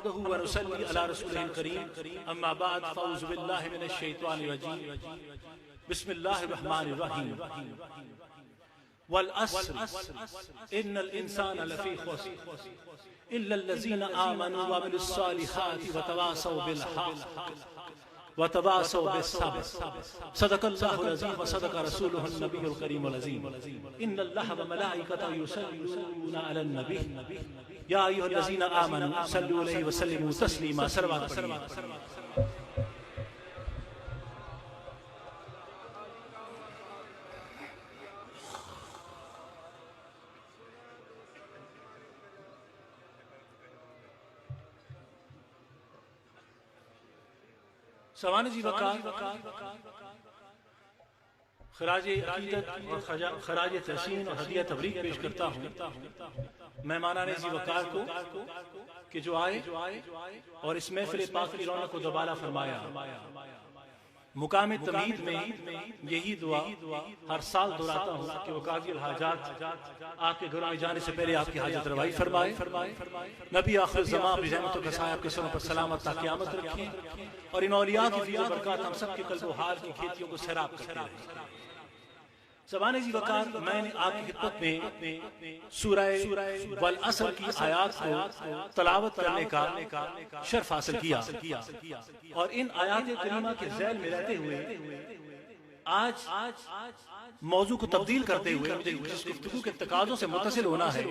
نحمده ونصلي على رسوله الكريم اما بعد فاعوذ بالله من الشيطان الرجيم بسم الله الرحمن الرحيم والعصر ان الانسان لفي خسر الا الذين امنوا وعملوا الصالحات وتواصوا بالحق وتواصوا بالصبر صدق الله العظيم وصدق رسوله النبي الكريم العظيم ان الله وملائكته يصلون على النبي يا ايها الذين امنوا صلوا عليه وسلموا تسليما صلوات سوانح جی وقار خراج عقیدت اور خراج تحسین اور ہدیہ تبریک پیش کرتا ہوں مہمانان جی وقار کو کہ جو آئے اور اس محفل پاک کی رونق کو دوبارہ فرمایا۔ مقام تمہید میں یہی دعا ہر سال دہراتا ہوں کہ وہ قاضی الحاجات آپ کے گھروں میں جانے سے پہلے آپ کی حاجت روائی فرمائے، نبی آخر الزمان اپنی رحمتوں کا سایہ آپ کے سروں پر سلامت تا قیامت رکھیں، اور ان اولیاء کی فضل و برکات ہم سب کے قلب و حال کی کھیتیوں کو سیراب کرتے رہیں۔ سوانح جی وقار، میں نے آپ کی خدمت میں سورہ والعصر کی آیات کو تلاوت کرنے کا شرف حاصل کیا، اور ان آیات کریمہ کے ذیل میں رہتے ہوئے آج موضوع کو تبدیل کرتے ہوئے مجھے جس گفتگو کے تقاضوں سے متصل ہونا ہے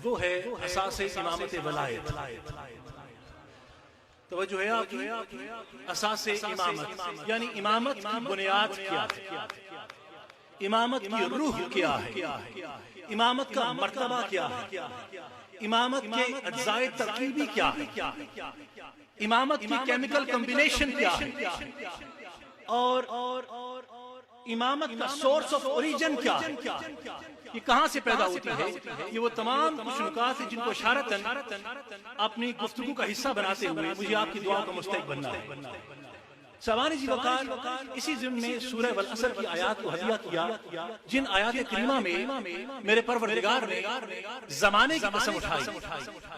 وہ ہے اساس امامت ولایت۔ توجہ ہے آپ کی، اساس امامت یعنی امامت کی بنیاد کیا ہے، امامت کی روح کیا ہے، امامت کا مرتبہ کیا ہے، امامت کے اجزائے ترکیبی کیا ہے، امامت کی کیمیکل کمبینیشن کیا ہے، اور امامت کا سورس آف اوریجن کیا ہے، یہ کہاں سے پیدا ہوتی ہے۔ یہ وہ تمام کچھ نکات ہیں جن کو اشارتاً اپنی گفتگو کا حصہ بناتے ہوئے مجھے آپ کی دعا کا مستحق بننا ہے۔ سوانح جی وقار، اسی ضمن میں سورہ والعصر کی آیات کو ہدیہ کیا، جن آیات کریمہ میں میرے پروردگار نے زمانے کی قسم اٹھائی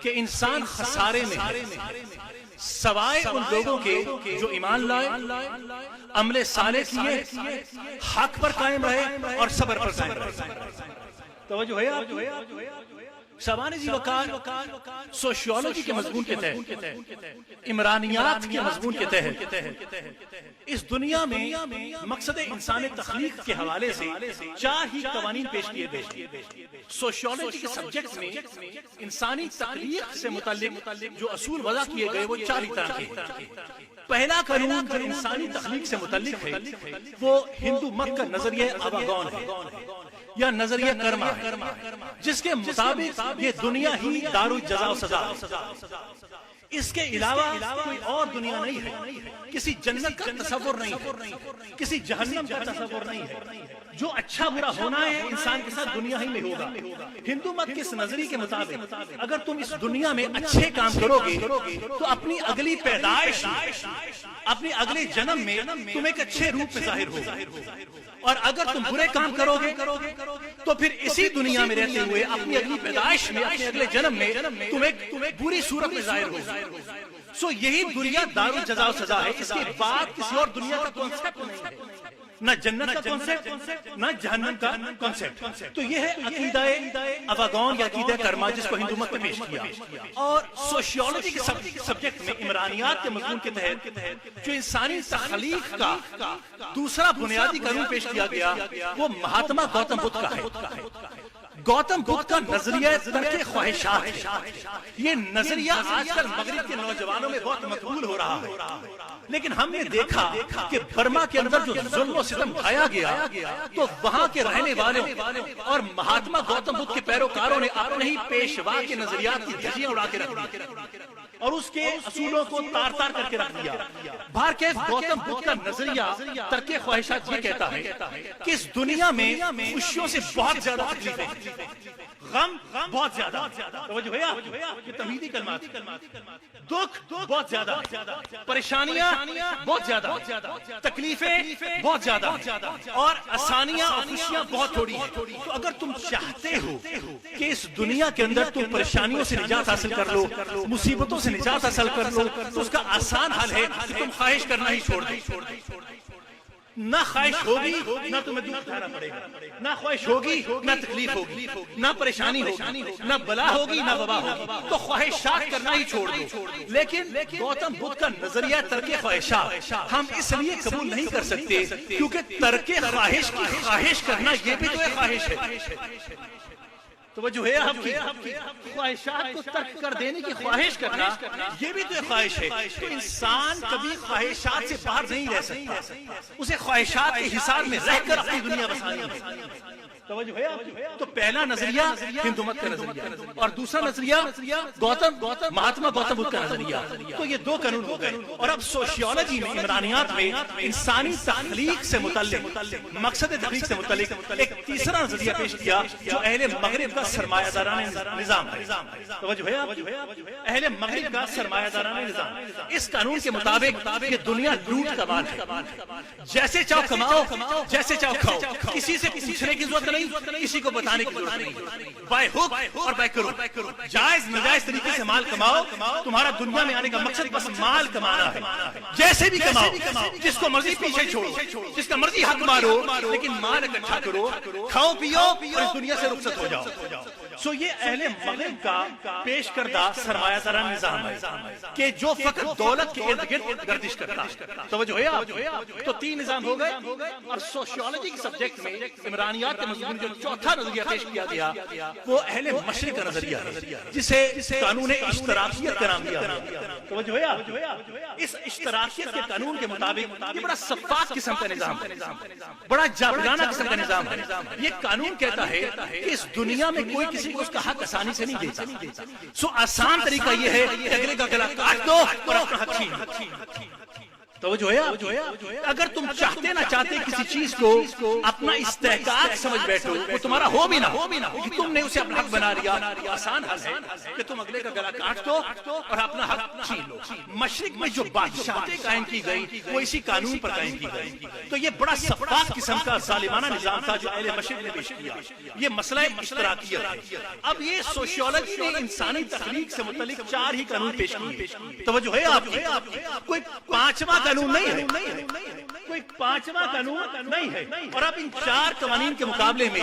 کہ انسان خسارے میں ہے سوائے ان لوگوں کے جو ایمان لائے، عمل صالح کیے، حق پر قائم رہے اور صبر پر قائم رہے۔ توجہ ہے آپ؟ سوانح جی وقار، سوشیولوجی کے مضمون کے تحت، عمرانیات کے مضمون کے تحت اس دنیا میں مقصد انسان تخلیق کے حوالے سے 4 ہی قوانین پیش کیے گئے۔ سوشیولوجی کے سبجیکٹ میں انسانی تخلیق سے متعلق جو اصول وضع کیے گئے وہ 4 ہی طرح کے ہیں۔ پہلا قانون جو انسانی تخلیق سے متعلق ہے وہ ہندو مت کا نظریہ آواگون ہے یا نظریہ کرما ہے، جس کے مطابق یہ دنیا ہی دار الجزا و سزا ہے، اس کے علاوہ کوئی اور دنیا نہیں ہے، کسی جنت کا تصور نہیں ہے، کسی جہنم کا تصور نہیں ہے، جو اچھا برا ہونا ہے انسان کے ساتھ دنیا ہی میں ہوگا۔ ہندو مت کے اس نظریے کے مطابق اگر تم اس دنیا میں اچھے کام کرو گے تو اپنی اگلی پیدائش اپنی اگلے جنم میں تم ایک اچھے روپ میں ظاہر ہوگا، اور اگر تم برے کام کرو گے تو پھر اسی دنیا میں رہتے ہوئے اپنی اگلی پیدائش میں اپنے اگلے جنم میں تم ایک بری صورت میں ظاہر ہوگا۔ سو یہی دنیا دار الجزا و سزا ہے، اس کے بعد کسی اور دنیا کا کانسیپٹ نہیں ہے، نہ جنت کا کانسیپٹ نہ جہنم کا کانسیپٹ۔ تو یہ ہے عقیدہ آواگون یا عقیدہ کرما جس کو ہندو مت میں پیش کیا۔ اور سوشیولوجی کے سبجیکٹ میں عمرانیات کے مضمون کے تحت جو انسانی تخلیق کا دوسرا بنیادی قانون پیش کیا گیا وہ مہاتما گوتم بدھ کا ہے۔ گوتم بدھ کا نظریہ ترک خواہشات ہے۔ یہ نظریہ آج کل مغرب کے نوجوانوں میں بہت مقبول ہو رہا ہے، لیکن ہم نے دیکھا کہ برما کے اندر جو ظلم و ستم ڈھایا گیا تو وہاں کے رہنے والوں اور مہاتما گوتم بدھ کے پیروکاروں نے اپنے ہی پیشوا کے نظریات کی دھجیاں اڑا کے رکھ دی اور اس کے اصولوں کو تار تار کر کے رکھ دیا۔ بہرکیف گوتم بدھ کا نظریہ ترک خواہشات یہ کہتا ہے کہ اس دنیا میں خوشیوں سے بہت زیادہ تکلیفیں ہیں، غم بہت زیادہ، توجہ ہے یہ تمہیدی کلمات، دکھ بہت زیادہ، پریشانیاں بہت زیادہ، تکلیفیں بہت زیادہ، اور آسانیاں اور خوشیاں بہت تھوڑی ہیں۔ تو اگر تم چاہتے ہو کہ اس دنیا کے اندر تم پریشانیوں سے نجات حاصل کر لو، مصیبتوں سے نجات حاصل کر لو، تو اس کا آسان حل ہے کہ تم خواہش کرنا ہی چھوڑ دو۔ نہ خواہش ہوگی نہ تمہیں دکھ اٹھانا پڑے گا، نہ خواہش ہوگی نہ تکلیف ہوگی، نہ پریشانی ہوگی، نہ بلا ہوگی نہ وبا ہوگی، تو خواہشات کرنا ہی چھوڑ دو۔ لیکن گوتم بدھ کا نظریہ ترک خواہشات ہم اس لیے قبول نہیں کر سکتے کیونکہ ترک خواہش کی خواہش کرنا یہ بھی تو ایک خواہش ہے۔ توجہ ہے آپ کی، خواہشات کو ترک کر دینے کی خواہش کرنا یہ بھی تو ایک خواہش ہے۔ تو انسان کبھی خواہشات سے باہر نہیں رہ سکتا، اسے خواہشات کے حصار میں رہ کر اپنی دنیا بسانی ہے۔ توجہ ہے آپ کی؟ تو پہلا نظریہ ہندو مت کا نظریہ اور دوسرا نظریہ مہاتما گوتم بدھ کا نظریہ۔ تو یہ دو قانون ہو گئے، اور اب سوشیولوجی میں، عمرانیات میں انسانی تخلیق سے متعلق، مقصد تخلیق سے متعلق ایک تیسرا نظریہ پیش کیا جو اہل مغرب کا سرمایہ دارانہ نظام ہے۔ توجہ ہے آپ کی؟ اہل مغرب کا سرمایہ دارانہ نظام، اس قانون کے مطابق یہ دنیا لوٹ کا مال ہے، جیسے چاہو کماؤ، جیسے چاہو کھاؤ، کسی سے پوچھنے کی ضرورت نہیں، کسی کو بتانے کی ضرورت نہیں، بائی ہک اور بائی کرو، جائز ناجائز طریقے سے مال کماؤ، تمہارا دنیا میں آنے کا مقصد بس مال کمانا ہے، جیسے بھی کماؤ، جس کو مرضی پیچھے چھوڑو، جس کا مرضی حق مارو، لیکن مال اکٹھا کرو، کھاؤ پیو اور اس دنیا سے رخصت ہو جاؤ۔ سو یہ اہل مغرب کا پیش کردہ سرمایہ دارانہ نظام ہے کہ جو فقط دولت کے ارد گرد گردش کرتا۔ توجہ ہے آپ؟ تو تین نظام ہو گئے، اور سوشیولوجی کے سبجیکٹ میں عمرانیات کے مضمون جو چوتھا نظریہ پیش کیا گیا وہ اہل مشرق کا نظریہ ہے، جسے قانون اشتراکیت کا نام دیا گیا۔ توجہ ہے آپ؟ اس اشتراکیت کے قانون کے مطابق یہ بڑا شفاف قسم کا نظام ہے، بڑا جابرانہ قسم کا نظام ہے۔ یہ قانون کہتا ہے کہ اس دنیا میں کوئی کسی کو اس کا حق آسانی سے نہیں دیتا۔ سو آسان طریقہ یہ ہے کہ اگلے کا گلا کاٹ دو اور اپنا حق چھین لو۔ توجہ ہے آپ؟ اگر تم چاہتے نہ چاہتے کسی چیز کو اپنا استحقاق سمجھ بیٹھو، وہ تمہارا ہو بھی نہ کہ تم نے اسے اپنا حق بنا لیا، آسان حل ہے کہ تم اگلے کا گلا کاٹ دو اور اپنا حق چھین لو۔ مشرق میں جو بادشاہتیں قائم کی گئی وہ اسی قانون پر قائم کی گئی۔ تو یہ بڑا شفاف قسم کا ظالمانہ نظام تھا جو اہل مشرق نے پیش کیا۔ یہ مسئلہ اشتراکیت ہے۔ اب یہ سوشیولوجی نے انسانی تخلیق سے متعلق 4 ہی قانون پیش کیے۔ توجہ ہے آپ کی؟ کوئی پانچواں قانون نہیں ہے، کوئی پانچواں قانون نہیں ہے۔ اور اب ان 4 قوانین کے مقابلے میں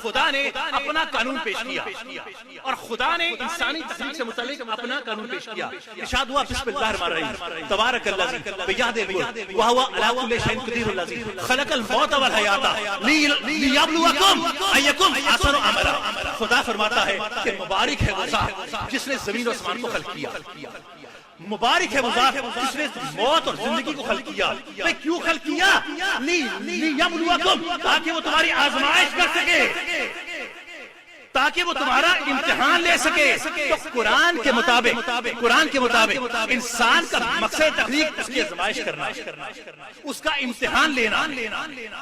خدا نے اپنا قانون پیش کیا، اور خدا نے انسانی تخلیق سے متعلق اپنا قانون پیش کیا۔ ارشاد ہوا بسم اللہ الرحمن الرحیم، تبارک الذی بیدہ الملک وہو علی کل شیء قدیر الذی خلق الموت والحیاۃ لیبلوکم ایکم احسن عملا۔ خدا فرماتا ہے کہ مبارک ہے وہ ذات جس نے زمین و آسمان کو خلق کیا، مبارک ہے وہ ذات جس نے موت اور زندگی کو خلق کیا۔ بھئی کیوں خلق کیا؟ لیبلوکم، تاکہ وہ تمہاری آزمائش کر سکے، تاکہ وہ تمہارا امتحان لے سکے۔ تو قرآن کے مطابق انسان کا مقصد تخلیق اس کی آزمائش کرنا، اس کا امتحان لینا،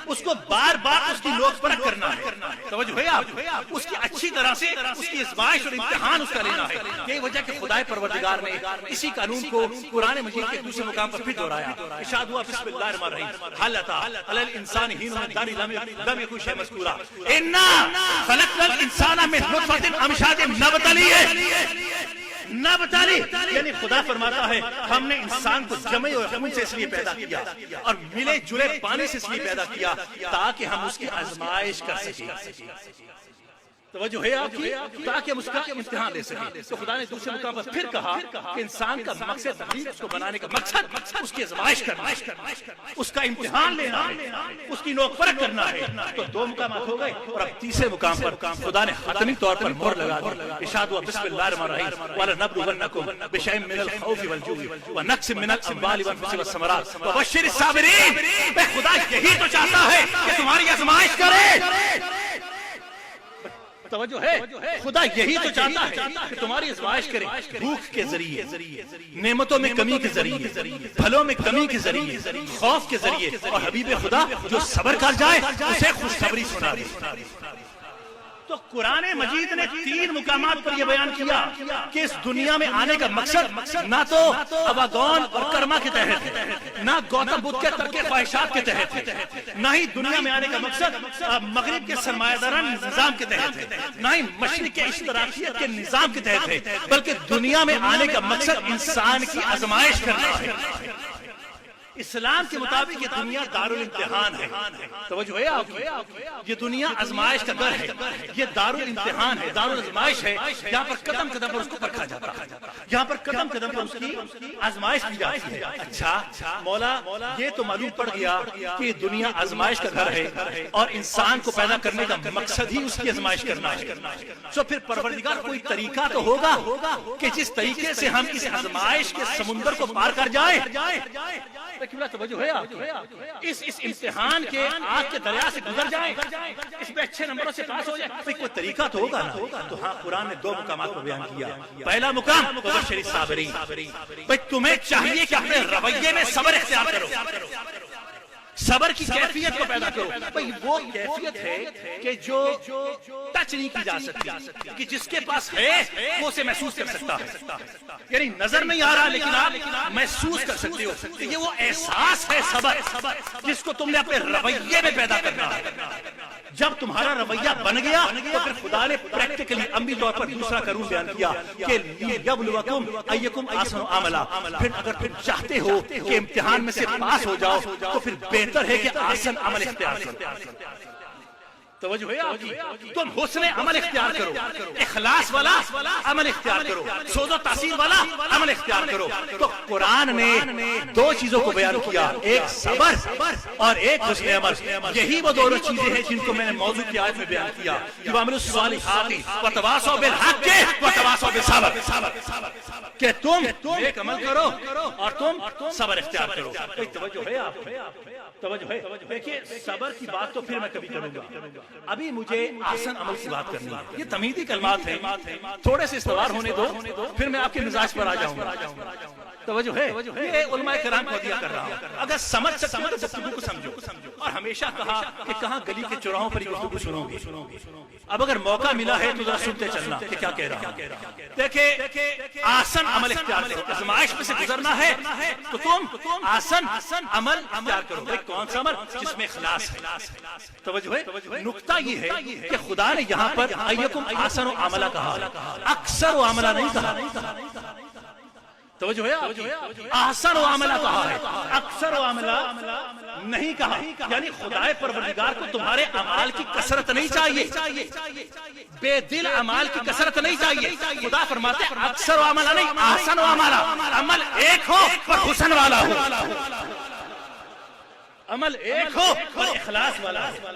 اس کو بار بار اس کی لوک پرکھ کرنا ہے۔ توجہ ہے آپ؟ اس کی اچھی طرح سے اس کی آزمائش اور امتحان اس کا لینا ہے۔ یہی وجہ کہ خدا پروردگار نے اسی قانون کو قرآن مجید کے دوسرے مقام پر پھر دہرایا۔ ارشاد ہوا بسم اللہ الرحمن الرحیم، هل اتى على الانسان حين من الدهر لم يكن شيئا مذكورا انا خلقنا الانسان من نطفة امشاج نبتلی، یعنی خدا فرماتا ہے ہم نے انسان کو جمع اور خون سے اس لیے پیدا کیا اور ملے جلے پانی سے اس لیے پیدا کیا تاکہ ہم اس کی آزمائش کر سکیں۔ توجہ ہے آپ کی؟ تاکہ ہم اس کا امتحان لے سکیں۔ تو خدا نے دوسرے مقام پر پھر کہا کہ انسان کا مقصد تخلیق، اس کو بنانے کا مقصد اس کی آزمائش کرنا، اس کا امتحان لینا ہے، اس کی نوک پرکھ کرنا ہے۔ تو 2 مقامات ہو گئے، اور اب تیسرے مقام پر خدا نے حتمی طور پر مہر لگا دی۔ ارشاد ہوا بسم اللہ الرحمن الرحیم، وَلَنَبْلُوَنَّكُمْ بِشَيْءٍ مِّنَ الْخَوْفِ وَالْجُوعِ وَنَقْصٍ مِّنَ الْأَمْوَالِ وَالْأَنفُسِ وَالثَّمَرَاتِ وَبَشِّرِ الصَّابِرِينَ۔ خدا یہی تو چاہتا ہے کہ تمہاری آزمائش کرے۔ توجہ ہے؟ خدا یہی تو چاہتا ہے کہ تمہاری آزمائش کرے، بھوک کے ذریعے، نعمتوں میں کمی کے ذریعے، پھلوں میں کمی کے ذریعے، خوف کے ذریعے، اور حبیب خدا جو صبر کر جائے اسے خوشخبری سنا دے۔ تو قرآن مجید نے 3 مقامات پر یہ بیان کیا کہ اس دنیا میں آنے کا مقصد نہ تو اباگون اور کرما کے تحت ہے، نہ گوتم بدھ کے ترک خواہشات کے تحت ہے، نہ ہی دنیا میں آنے کا مقصد مغرب کے سرمایہ داران نظام کے تحت ہے، نہ ہی مشرق کے اشتراکیت کے نظام کے تحت ہے، بلکہ دنیا میں آنے کا مقصد انسان کی آزمائش کرنا ہے۔ اسلام کے مطابق یہ دنیا دارالامتحان ہے۔ توجہ ہے آپ کی؟ یہ دنیا آزمائش کا گھر ہے، یہ دارالامتحان ہے، دارالآزمائش ہے، یہاں پر قدم قدم پر اس کو پرکھا جاتا ہے، یہاں پر قدم قدم پر اس کی آزمائش کی جاتی ہے۔ اچھا مولا، یہ تو معلوم پڑ گیا کہ دنیا آزمائش کا گھر ہے اور انسان کو پیدا کرنے کا مقصد ہی اس کی آزمائش کرنا ہے۔ تو پھر پروردگار کوئی طریقہ تو ہوگا کہ جس طریقے سے ہم اس آزمائش کے سمندر کو پار کر جائیں۔ توجہ ہے آپ، اس امتحان کے آگ کے دریا سے گزر جائیں، اس میں اچھے نمبروں سے پاس ہو جائیں، کوئی طریقہ تو ہوگا نا۔ تو ہاں، قرآن نے 2 مقامات پر بیان کیا۔ پہلا مقام وبشر الصابرین، بھئی تمہیں چاہیے کہ اپنے رویے میں صبر اختیار کرو، صبر کی کیفیت کو پیدا کرو۔ بھئی وہ کیفیت ہے کہ جو ٹچ نہیں کی جا سکتی، کہ جس کے پاس ہے وہ اسے محسوس کر سکتا ہے، یعنی نظر نہیں آ رہا لیکن آپ محسوس کر سکتے ہو۔ یہ وہ احساس ہے صبر، جس کو تم نے اپنے رویے میں پیدا کرنا ہے۔ جب تمہارا رویہ بن گیا تو پھر خدا نے پریکٹیکلی عملی طور پر دوسرا کرون بیان کیا کہ لیبلوکم ایکم احسن عملا۔ پھر اگر تم چاہتے ہو کہ امتحان میں سے پاس ہو جاؤ تو پھر بہتر ہے کہ احسن عمل اختیار کرو۔ توجہ ہے آپ کی؟ تم حسن عمل اختیار کرو، اخلاص والا عمل اختیار کرو، سوز و تاثیر والا عمل اختیار کرو۔ تو قرآن نے 2 چیزوں کو بیان کیا، ایک صبر اور ایک حسن عمل۔ یہی وہ 2 چیزیں ہیں جن کو میں نے موضوع کی آیت میں بیان کیا، وَعَمِلُوا الصَّالِحَاتِ وَتَوَاصَوْا بِالْحَقِّ وَتَوَاصَوْا بِالصَّبْرِ، کہ تم ایک عمل کرو اور تم صبر اختیار کرو۔ توجہ ہے آپ؟ توجہ ہے؟ دیکھیے، صبر کی بات تو پھر میں کبھی کروں گا، ابھی مجھے احسن عمل کی بات کرنی ہے۔ یہ تمہیدی کلمات ہیں، تھوڑے سے استوار ہونے دو، پھر میں آپ کے مزاج پر آ جاؤں گا۔ توجہ ہے؟ یہ علماء کرام کو دیا کر رہا ہوں، اگر سمجھ سکتے ہو تو گفتگو کو سمجھو۔ اور ہمیشہ کہا کہ کہاں گلی کے چوراہوں پر یہ گفتگو سنو گے، اب اگر موقع ملا ہے تو ذرا سنتے چلنا کہ کیا کہہ رہا ہوں۔ دیکھیں، احسن عمل اختیار کرو، آزمائش میں سے گزرنا ہے تو تم احسن عمل اختیار کرو۔ کون سا عمل؟ جس میں اخلاص ہے۔ توجہ ہے؟ نقطہ یہ ہے کہ خدا نے یہاں پر ایکم احسن عملہ کہا، اکثر و عملہ نہیں کہا۔ توجہ ہے؟ احسن و عملہ کہا ہے، اکثر و عملہ نہیں کہا۔ یعنی خدائے پروردگار کو تمہارے اعمال کی کثرت نہیں چاہیے، بے دل اعمال کی کثرت نہیں چاہیے۔ خدا فرماتے ہیں اکثر و عملہ نہیں، احسن و عملہ، عمل ایک ہو پر حسن والا ہو، عمل ایک ہو پر اخلاص والا ہو،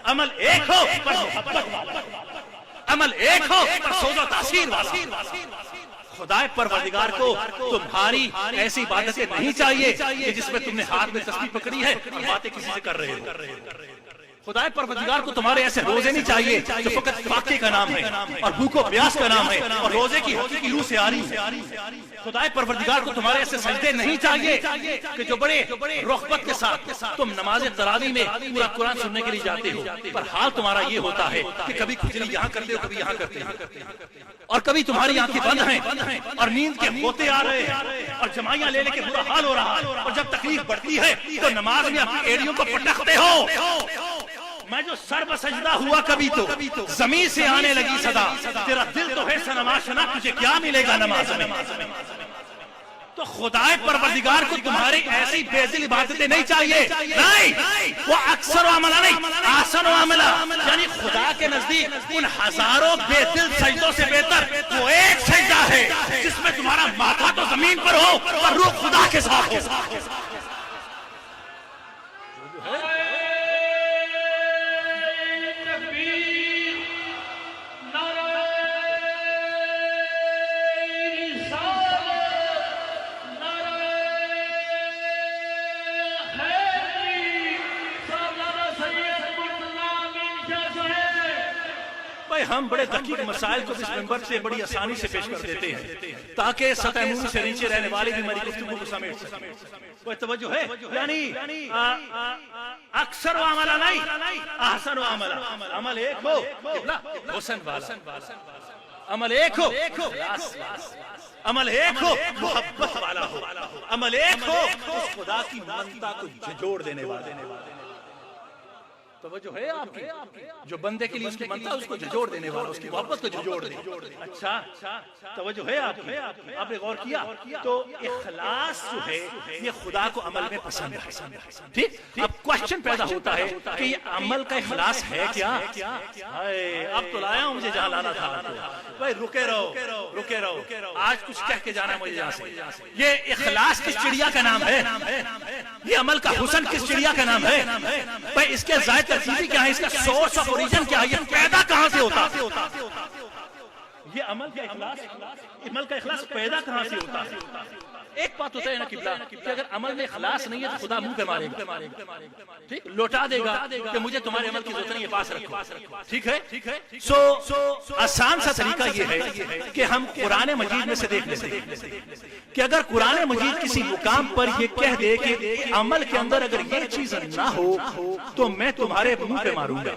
عمل ایک ہو پر محبت والا ہو، عمل ایک ہو پر سوز و تاثیر والا ہو۔ خدا پروردگار کو تمہاری ایسی عبادتیں نہیں چاہیے کہ جس میں تم نے ہاتھ میں تسبیح پکڑی ہے اور باتیں کسی سے کر رہے ہو۔ خدا پروردگار کو تمہارے ایسے روزے نہیں چاہیے جو فقط فاقے کا نام ہے اور بھوک و پیاس کا نام ہے اور روزے کی حقیقی روح سے آ رہی ہے۔ خدا پروردگار کو تمہارے ایسے سجدے نہیں چاہیے کہ جو بڑے رغبت کے ساتھ تم نماز تراویح میں پورا قرآن سننے کے لیے جاتے ہو، پر حال تمہارا یہ ہوتا ہے کہ کبھی کھجلی یہاں کرتے ہو، کبھی یہاں کرتے ہو، اور کبھی تمہاری آنکھیں بند ہیں اور نیند کے ہوتے آ رہے ہیں اور جمائیاں لے لے کے برا حال ہو رہا ہے، اور جب تکلیف بڑھتی ہے تو نماز میں اپنی ایڑیوں کو پٹکتے ہو۔ میں جو سر بسجدہ ہوا کبھی تو زمین سے آنے لگی صدا، تیرا دل تو ہے صنما شنا، تجھے کیا ملے گا نماز میں۔ تو خدائے پروردگار کو تمہاری ایسی بے دل عبادتیں نہیں چاہیے، نہیں، وہ اکثر و عملہ نہیں، احسن و عملہ، یعنی خدا کے نزدیک ان ہزاروں بے دل سجدوں سے بہتر وہ ایک سجدہ ہے جس میں تمہارا ماتھا تو زمین پر ہو اور روح خدا کے ساتھ ہو۔ ہم بڑے دقیق مسائل کو اس منبر سے بڑی آسانی سے پیش کر دیتے ہیں تاکہ سطح عمومی سے نیچے رہنے والے بھی ہماری گفتگو کو سمیٹ سکیں. کوئی توجہ ہے؟ یعنی اکثر و عملہ نہیں، احسن و عملہ. عمل ایک ہو حسن والا، عمل ایک ہو عمل ایک ہو محبت والا ہو، عمل ایک ہو اس خدا کی منتا کو جھجوڑ دینے والا. توجہ ہے آپ کی؟ جو بندے کے لیے اس کی منتا اس کو جھجوڑ دینے والا، اس کی محبت کو جھجوڑ دے. اچھا توجہ ہے آپ کی؟ آپ نے غور کیا تو اخلاص جو ہے یہ خدا کو عمل میں پسند ہے. ٹھیک، اب کوشچن پیدا ہوتا ہے کہ یہ عمل کا اخلاص ہے کیا؟ اب تو لایا ہوں مجھے جہاں لانا تھا. بھائی رکے رہو، آج کچھ کہہ کے جانا مجھے یہاں سے. یہ اخلاص کس چڑیا کا نام ہے؟ یہ عمل کا حسن کس چڑیا کا نام ہے؟ بھائی اس کے ذائقہ ترتیبی کیا ہے؟ اس کا سورس آف اوریجن کیا ہے؟ یہ پیدا کہاں سے ہوتا؟ یہ عمل کا اخلاص پیدا کہاں سے ہوتا ہے؟ ایک بات ہوتا ہے نا قبلہ کہ اگر عمل میں اخلاص نہیں ہے تو خدا منہ پہ مارے گا، ٹھیک، لوٹا دے گا کہ مجھے تمہارے عمل کی ضرورت نہیں ہے، پاس رکھو. ٹھیک ہے؟ سو آسان سا طریقہ یہ ہے کہ ہم قرآن مجید میں سے دیکھ لیتے ہیں کہ اگر قرآن مجید کسی مقام پر یہ کہہ دے کہ عمل کے اندر اگر یہ چیز نہ ہو تو میں تمہارے منہ پہ ماروں گا.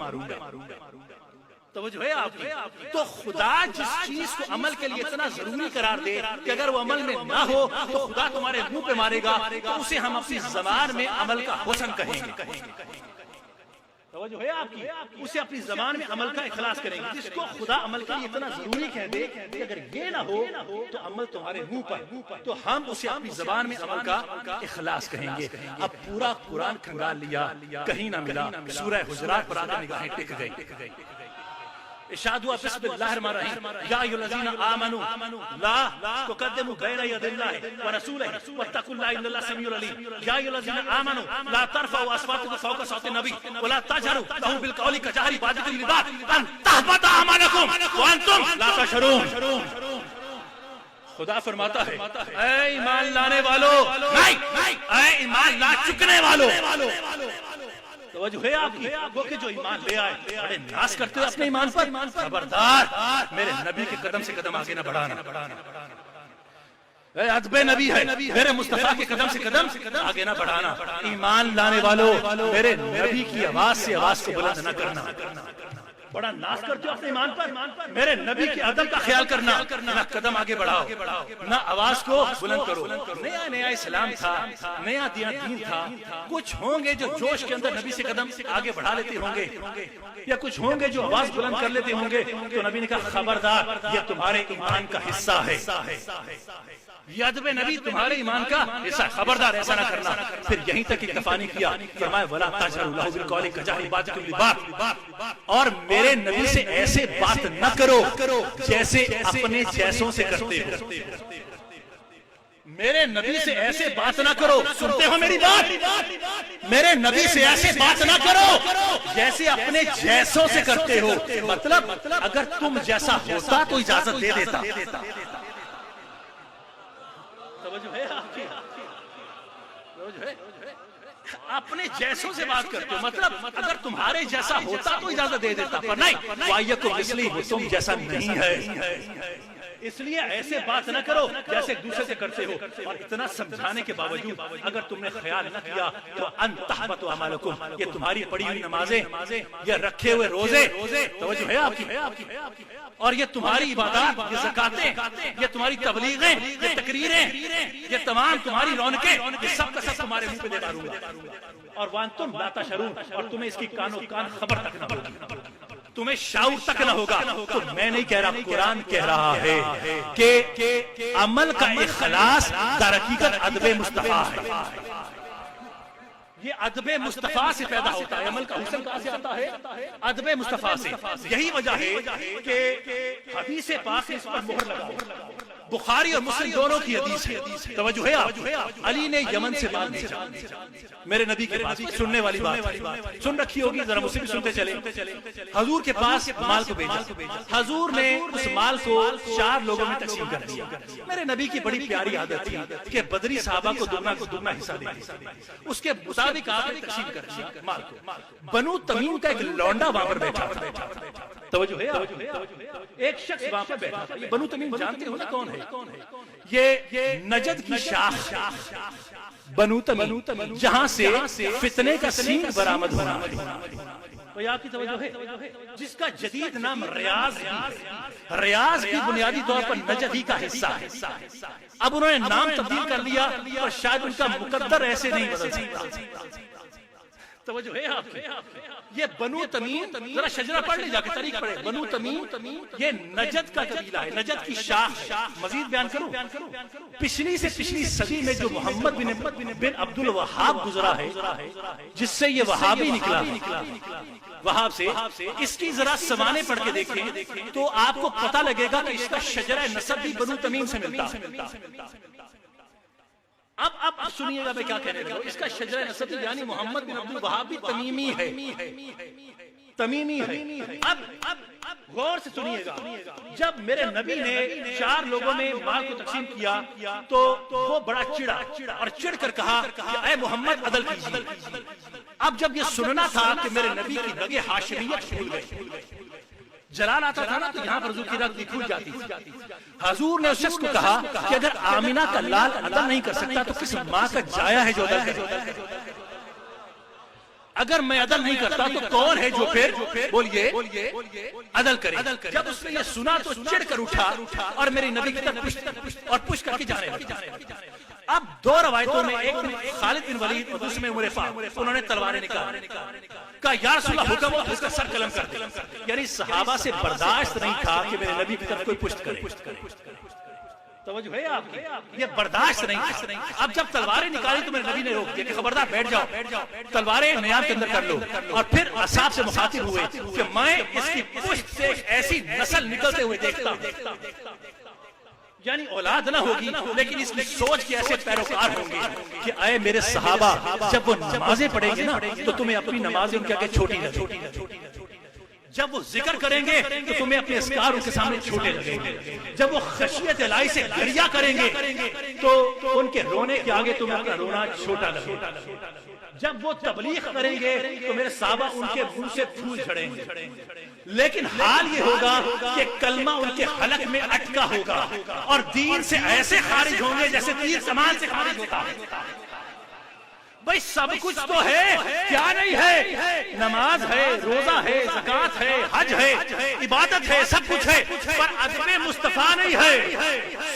توجہ ہے آپ کی؟ تو خدا جس چیز کو عمل کے لیے اتنا ضروری قرار دے کہ اگر وہ عمل میں نہ ہو تو خدا تمہارے منہ پہ مارے گا، تو اسے ہم اپنی زبان میں عمل کا حسن کہیں گے. توجہ ہے آپ کی؟ اسے اپنی زبان میں عمل کا اخلاص کریں گے. جس کو خدا عمل کے لیے اتنا ضروری کہہ دے کہ اگر یہ نہ ہو تو عمل تمہارے منہ پر، تو ہم اسے اپنی زبان میں عمل کا اخلاص کہیں گے. اب پورا قرآن کھنگال لیا، کہیں نہ ملا. سورہ حجرات پر آدھا نگاہیں ٹک گئی. ارشاد ہوا بسم اللہ الرحمن الرحیم یا ایھا الذین آمنوا لا تقدموا بین یدی اللہ ورسولہ واتقوا اللہ ان اللہ سمیع علیم. یا ایھا الذین آمنوا لا ترفعوا اصواتکم فوق صوت النبی ولا تجهروا له بالقول كجهر بعضکم لبعض ان تحبط اعمالکم وانتم لا تشعرون. خدا فرماتا ہے اے ایمان لانے والو، نہیں، اے ایمان لا چکنے والو. توجہ ہے آپ کی؟ وہ کہ جو ایمان لے آئے بڑے ناز کرتے ہو اپنے ایمان پر، خبردار میرے نبی کے قدم سے قدم آگے نہ بڑھانا. اے ادب نبی ہے، میرے مصطفیٰ کے قدم سے قدم آگے نہ بڑھانا. ایمان لانے والو میرے نبی کی آواز سے آواز کو بلند نہ کرنا. بڑا ناز کرتے ہو اپنے ایمان پر، میرے نبی کے ادب کا خیال کرنا. نہ قدم آگے بڑھاؤ، نہ آواز کو بلند کرو. نیا اسلام تھا، نیا دین تھا. کچھ ہوں گے جو جوش کے اندر نبی سے قدم آگے بڑھا لیتے ہوں گے، یا کچھ ہوں گے جو آواز بلند کر لیتے ہوں گے. تو نبی نے کہا خبردار یہ تمہارے ایمان کا حصہ ہے، یہ ادب نبی تمہارے ایمان کا حصہ، خبردار ایسا نہ کرنا. پھر یہیں تک اکتفا نہیں کیا، فرمایا ولا تجهروا له بالقول كجهر بعضکم لبعض، اور میرے نبی سے ایسے بات نہ کرو جیسے اپنے جیسوں سے کرتے ہو. میرے نبی سے ایسے بات نہ کرو، سنتے ہو میری بات؟ میرے نبی سے ایسے بات نہ کرو جیسے اپنے جیسوں سے کرتے ہو. مطلب اگر تم جیسا ہوتا تو اجازت دے دیتا. اپنے جیسوں سے بات کرتے ہو، مطلب اگر تمہارے جیسا ہوتا تو اجازت دے دیتا، پر نہیں، وَأَيَّكُمْ مِثْلِي، تم جیسا نہیں ہے. اس لیے ایسے بات نہ کرو جیسے ایک دوسرے سے کرتے ہو. اور اتنا سمجھانے کے باوجود اگر تم نے خیال نہ کیا تو ان تحبط اعمالکم، یہ تمہاری پڑھی ہوئی نمازیں، یہ رکھے ہوئے روزے، توجہ ہے آپ کی، اور یہ تمہاری عبادات، یہ زکاتیں، یہ تمہاری تبلیغیں، یہ تقریریں، یہ تمام تمہاری رونقیں، یہ سب کا سب تمہارے منہ پہ دے ڈالوں گا. اور وانتم لا تشعرون، اور تمہیں اس کی کانوں کان خبر تک نہ ہوگی، تمہیں شعور تک نہ ہوگا. تو میں نہیں کہہ رہا، قرآن کہہ رہا ہے کہ عمل کا اخلاص در حقیقت ادب مصطفیٰ ہے. یہ ادب مصطفیٰ سے پیدا ہوتا ہے. عمل کا حسن کہاں سے آتا ہے؟ ادب مصطفیٰ سے. یہی وجہ ہے کہ حدیث پاک اس پر مہر لگا. بخاری اور مسلم دونوں کی حدیث ہے. توجہ ہے آپ. علی نے یمن سے مال بھیجا میرے نبی کے پاس. سننے والی بات سن رکھی ہوگی, ذرا مجھ سے بھی سنتے چلے. حضور کے پاس مال کو بھیجا. حضور نے اس مال کو 4 لوگوں میں تقسیم کر دیا. میرے نبی کی بڑی پیاری عادت تھی کہ بدری صحابہ کو دگنا حصہ دیتے. اس کے مطابق آپ نے تقسیم کر دیا مال کو. بنو تمیم کا ایک لونڈا وہاں پر بیٹھا تھا. توجہ ہے. ایک شخص وہاں پر بیٹھا تھا. بنو تمیم جانتے ہو نا کون ہے؟ یہ نجد کی شاخ بنو تمیم, جہاں سے فتنے کا سینگ برآمد ہونا ہے. تو آپ کی توجہ ہے, جس کا جدید نام ریاض ہے. ریاض کی بنیادی طور پر نجد ہی کا حصہ ہے. اب انہوں نے نام تبدیل کر لیا اور شاید ان کا مقدر ایسے نہیں بدل سکتا. توجہ ہے آپ کی. یہ بنو تمیم, ذرا شجرہ پڑھ لے جا کے, تاریخ پڑھے. بنو تمیم یہ نجد کا قبیلہ ہے, نجد کی شاخ. مزید بیان کروں, پچھلی سے پچھلی صدی میں جو محمد بن عبد الوہاب گزرا ہے, جس سے یہ وہابی نکلا, وہاب سے, اس کی ذرا سوانے پڑھ کے دیکھیں تو آپ کو پتہ لگے گا کہ اس کا شجرہ نسب بھی بنو تمیم سے ملتا ہے. اب سنیے گا میں کیا کہنے لگا. اس کا شجرہ نسب یعنی محمد بن عبد الوہاب بھی تمیمی ہے. اب غور سے سنیے گا. جب میرے نبی نے 4 لوگوں میں مال کو تقسیم کیا تو وہ بڑا چڑا اور چڑ کر کہا کہ اے محمد عدل کیجیے. اب جب یہ سننا تھا کہ میرے نبی کی رگ ہاشمیت کھل گئی, جلال آتا تھا نا, تو یہاں پر حضور کی رگ کھل جاتی. حضور نے اس شخص کو کہا کہ اگر آمینہ کا لال عدل نہیں کر سکتا تو کس ماں کا جایا ہے جو عدل کرے؟ اگر میں عدل نہیں کرتا تو کون ہے جو پھر بولیے عدل کرے؟ جب اس نے یہ سنا تو چڑ کر اٹھا اور میری نبی کی طرف اور پش کر کے جانے لگا. اب 2 روایتوں میں, ایک میں خالد بن ولید اور دوسرے میں عمر فاروق, انہوں نے تلواریں نکالی. کہا یا رسول اللہ حکم ہو اس کا سر قلم کر دے. یعنی صحابہ سے برداشت نہیں تھا کہ میرے نبی کی طرف کوئی پشت کرے. توجہ ہے آپ کی, یہ برداشت نہیں تھا. اب جب تلواریں نکالی تو میرے نبی نے روک دیا کہ خبردار بیٹھ جاؤ, تلواریں نیام کے اندر کر لو. اور پھر اصحاب سے مخاطب ہوئے کہ میں اس کی پشت سے ایک ایسی نسل نکلتے ہوئے دیکھتا ہوں, یعنی اولاد نہ ہوگی لیکن اس کی سوچ کے ایسے پیروکار ہوں گے کہ اے میرے صحابہ, جب وہ نمازیں پڑھیں گے نا تو تمہیں اپنی نمازیں ان کے آگے چھوٹی لگے. جب وہ ذکر کریں گے تو تمہیں اپنے اذکار ان کے سامنے چھوٹے لگیں گے. جب وہ خشیت الہی سے گریہ کریں گے تو ان کے رونے کے آگے تمہیں اپنا رونا چھوٹا لگے. جب وہ تبلیغ کریں گے تو میرے صحابہ ان کے منہ سے پھول جھڑیں گے. لیکن حال یہ ہوگا کہ کلمہ ان کے حلق میں اٹکا ہوگا اور دین سے ایسے خارج ہوں گے جیسے تیر کمان سے خارج ہوتا ہے. بھئی سب کچھ تو ہے, کیا نہیں ہے؟ نماز ہے, روزہ ہے, زکوٰۃ ہے, حج ہے, عبادت ہے, سب کچھ ہے, پر ادب مصطفیٰ نہیں ہے.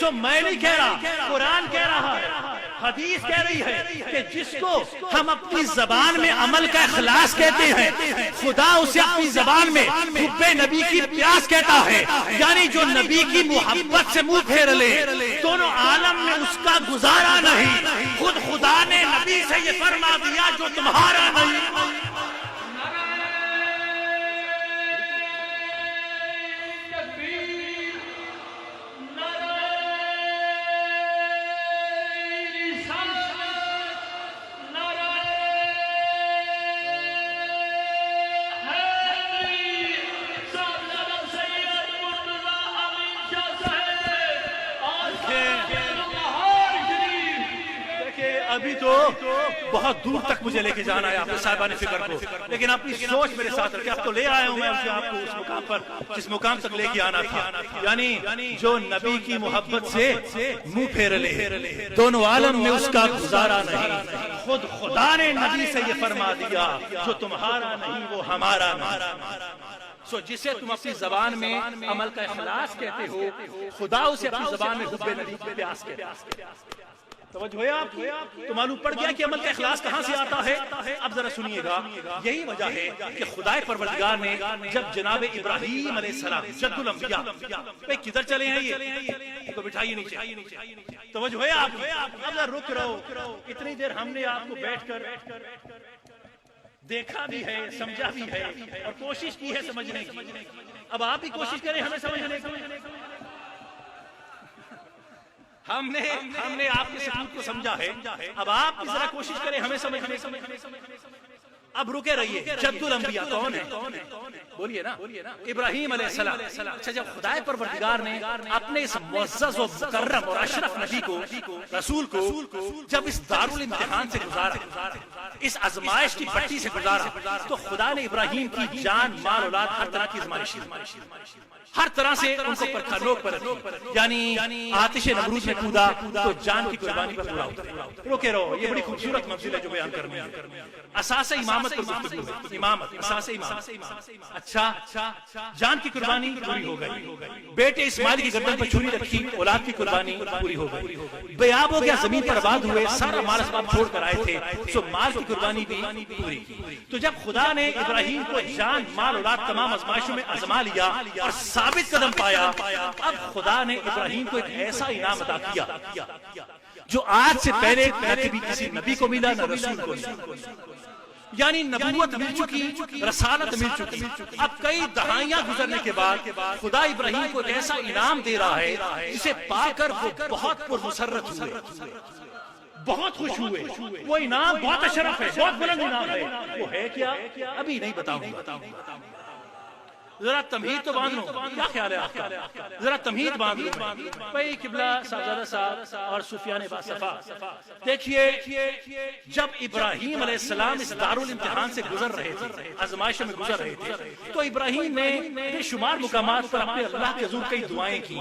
سو میں نہیں کہہ رہا, قرآن کہہ رہا ہے, حدیث کہہ رہی ہے کہ جس کو ہم اپنی زبان میں عمل کا اخلاص کہتے ہیں, خدا اسے اپنی زبان میں حب نبی کی پیاس کہتا ہے. یعنی جو نبی کی محبت سے منہ پھیر لے, دونوں عالم میں اس کا گزارا نہیں. خود خدا نے نبی سے یہ فرما دیا جو تمہارا نہیں. ابھی تو بہت دور تک مجھے لے کے جانا ہے آپ صاحبان فکر کو, لیکن اپنی سوچ میرے ساتھ رکھیں. اب تو لے آیا ہوں میں آپ کو اس مقام پر جس مقام تک لے کے آنا تھا. یعنی جو نبی کی محبت سے منہ پھیر لے, دونوں عالم میں اس کا گزارا نہیں. خود خدا نے نبی سے یہ فرما دیا جو تمہارا نہیں وہ ہمارا نہیں. سو جسے تم اپنی زبان میں عمل کا اخلاص کہتے ہو, خدا اسے اپنی زبان میں حب نبی کی پیاس کہتے ہیں. توجہ ہے آپ تو معلوم پڑ گیا کہ عمل کا اخلاص کہاں سے آتا ہے. اب ذرا سنیے گا, یہی وجہ ہے کہ خدائے پروردگار نے جب جناب ابراہیم علیہ السلام جد الانبیاء, بھئی کدھر چلے ہیں یہ تو بٹھائیے نیچے. توجہ ہے آپ. اب ذرا رک رہو, اتنی دیر ہم نے آپ کو بیٹھ کر دیکھا بھی ہے, سمجھا بھی ہے اور کوشش کی ہے سمجھنے کی. اب آپ بھی کوشش کریں ہمیں سمجھنے کی. ہم نے آپ کے ثبوت کو سمجھا ہے، اب آپ ذرا کوشش کریں ہمیں سمجھنے کی۔ اب رکے رہیے، جد الانبیاء کون ہے؟ بولیے نا، ابراہیم علیہ السلام۔ اچھا، جب خدائے پروردگار نے اپنے اس معزز و مکرم اور اشرف نبی کو، رسول کو، جب اس دارالامتحان سے گزارا، اس آزمائش کی پٹی سے گزارا، تو خدا نے ابراہیم کی جان، مال، اولاد، ہر طرح کی آزمائش، ہر طرح سے ان کو پرکھا، نوک پر رکھی۔ یعنی آتش نمرود میں کودا تو جان کی قربانی پر پورا اترا۔ رکے رہو، یہ بڑی خوبصورت منزل ہے جو بیان کرنی ہے۔ اساس امامت پر گفتگو ہے، امامت، اساس امامت۔ اچھا، جان کی قربانی پوری ہو گئی، بیٹے اسماعیل کی گردن پر چھری رکھی، اولاد کی قربانی پوری ہو گئی، بیاب ہو گیا، زمین پر آباد ہوئے، سارا مال اسباب چھوڑ کر آئے تھے، سو مال کی قربانی بھی پوری کی۔ تو جب خدا نے ابراہیم کو جان، مال، اولاد تمام آزمائشوں میں آزما لیا اور ثابت قدم پایا، اب خدا نے ابراہیم کو ایک ایسا انعام عطا کیا جو آج سے پہلے نہ کبھی کسی نبی کو ملا، نہ رسول کو ملا۔ یعنی نبوت مل چکی، رسالت مل چکی، اب کئی دہائیاں گزرنے کے بعد خدا ابراہیم کو ایک ایسا انعام دے رہا ہے جسے پا کر وہ بہت پرمسرت ہوئے، بہت خوش ہوئے۔ وہ انعام بہت اشرف ہے، بہت بلند انعام ہے۔ وہ ہے کیا؟ ابھی نہیں بتاؤں گا، ذرا تمہید تو باندھ لو۔ کیا خیال ہے آپ کا؟ ذرا تمہید باندھ لو بھائی۔ قبلہ صاحبزادہ صاحب اور سفیان باصفا، دیکھیے جب ابراہیم علیہ السلام اس دارالامتحان سے گزر رہے تھے، آزمائشوں میں گزر رہے تھے، تو ابراہیم نے بے شمار مقامات پر اپنے اللہ کے حضور کئی دعائیں کی،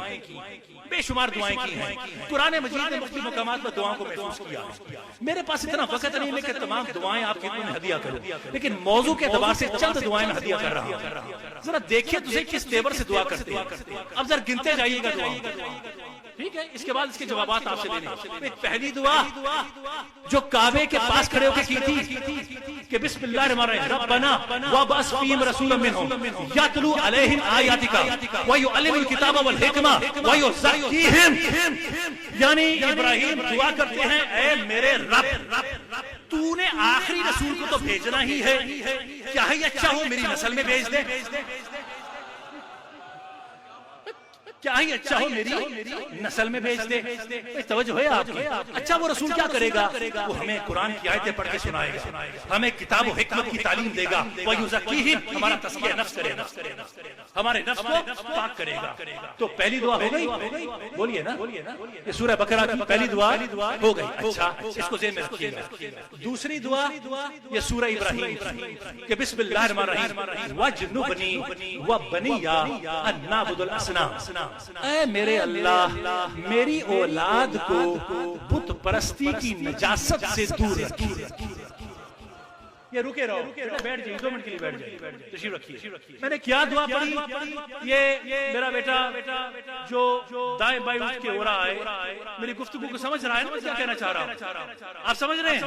بے شمار دعائیں کی ہیں۔ قرآن مجید نے مختلف مقامات پر دعاؤں کو محفوظ کیا ہے۔ میرے پاس اتنا وقت نہیں ہے کہ تمام دعائیں آپ کی میں ہدیہ کروں، لیکن موضوع کے اعتبار سے چند دعائیں میں ہدیہ کر رہا ہوں۔ ذرا دیکھیے تجھے کس تیور سے دعا کرتے ہیں، اب ذرا گنتے جائیے گا دعاؤں، ٹھیک ہے؟ اس کے بعد اس کے جوابات آپ سے لینے۔ پہلی دعا جو کعبے کے پاس کھڑے ہو کے کی تھی کہ بسم اللہ الرحمن الرحیم، ربنا وابعث فیہم رسولا منہم یتلو علیہم آیاتک ویعلمہم الکتاب والحکمہ ویزکیہم۔ یعنی ابراہیم دعا کرتے ہیں، اے میرے رب، تو نے آخری رسول کو تو بھیجنا ہی ہے، کیا ہی اچھا ہو میری نسل میں بھیج دے، کیا ہی اچھا ہو میری نسل میں بھیج دے۔ توجہ ہے آپ کی؟ اچھا وہ رسول کیا کرے گا؟ وہ ہمیں قرآن کی آیتیں پڑھ کے سنائے گا، ہمیں کتاب و حکمت کی تعلیم دے گا، وَيُزَكِّيهِمْ، ہمارا تزکیہ نفس کرے گا، ہمارے نفس کو پاک کرے گا۔ تو پہلی دعا ہو گئی، بولیے نا، یہ سورہ بقرہ کی پہلی دعا ہو گئی۔ اچھا، اس کو ذہن میں رکھیے گا۔ دوسری دعا یہ سورہ ابراہیم کہ بسم اللہ الرحمن الرحیم، وَاجْنُبْنِي وَبَنِيَّ أَن نَعْبُدَ الْأَصْنَامَ۔ اے میرے اللہ، میری اولاد کو بت پرستی کی نجاست سے دور رکھی۔ یہ رکے رہو، بیٹھ جائیے، 2 منٹ کے لیے بیٹھ جائیے، تشریف رکھیے۔ میں نے کیا دعا پڑھی؟ یہ میرا بیٹا جو دائیں بائیں اٹھ کے ہو رہا ہے، میری گفتگو کو سمجھ رہا ہے نا میں کیا کہنا چاہ رہا ہوں؟ آپ سمجھ رہے ہیں؟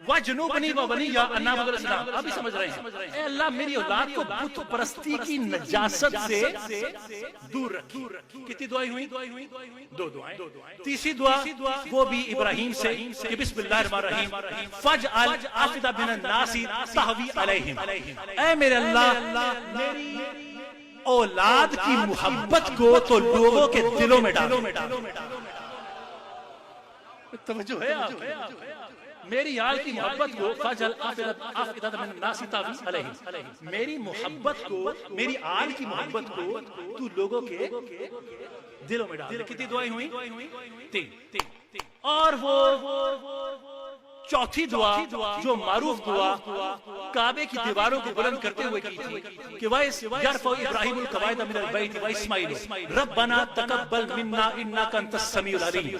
وَجْنُبْنِي وَبَنِيَّ أَن نَعْبُدَ الْأَصْنَامَ۔ آپ بھی سمجھ رہے ہیں، اے اللہ میری اولاد کو بت پرستی کی نجاست سے دور رکھی۔ کتنی دعائیں ہوئی؟ 2 دعائیں۔ تیسری دعا وہ بھی ابراہیم سے کہ بسم اللہ الرحمن الرحیم، فَاجْعَلْ أَفْئِدَةَ مِنَ النَّاسِ تَهْوِي عَلَيْهِمْ۔ اے میرے اللہ، میری اولاد کی محبت کو تو لوگوں کے دلوں میں ڈالو۔ توجہ ہے آپ؟ میری آل کی محبت کو فَاجْعَلْ أَفْئِدَةَ مِنَ النَّاسِ تَهْوِي عَلَيْهِمْ، میری محبت کو، میری آل کی محبت کو تو لوگوں کے دلوں میں ڈال۔ کتنی دعائیں ہوئی؟ 3۔ اور وہ چوتھی دعا جو معروف دعا کعبے کی دیواروں کو بلند کرتے ہوئے کی تھی کہ وَيَرْفَعُ إِبْرَاهِيمُ الْقَوَاعِدَ مِنَ الْبَيْتِ وَإِسْمَاعِيلُ رَبَّنَا تَقَبَّلْ مِنَّا إِنَّكَ أَنْتَ السَّمِيعُ الْعَلِيمُ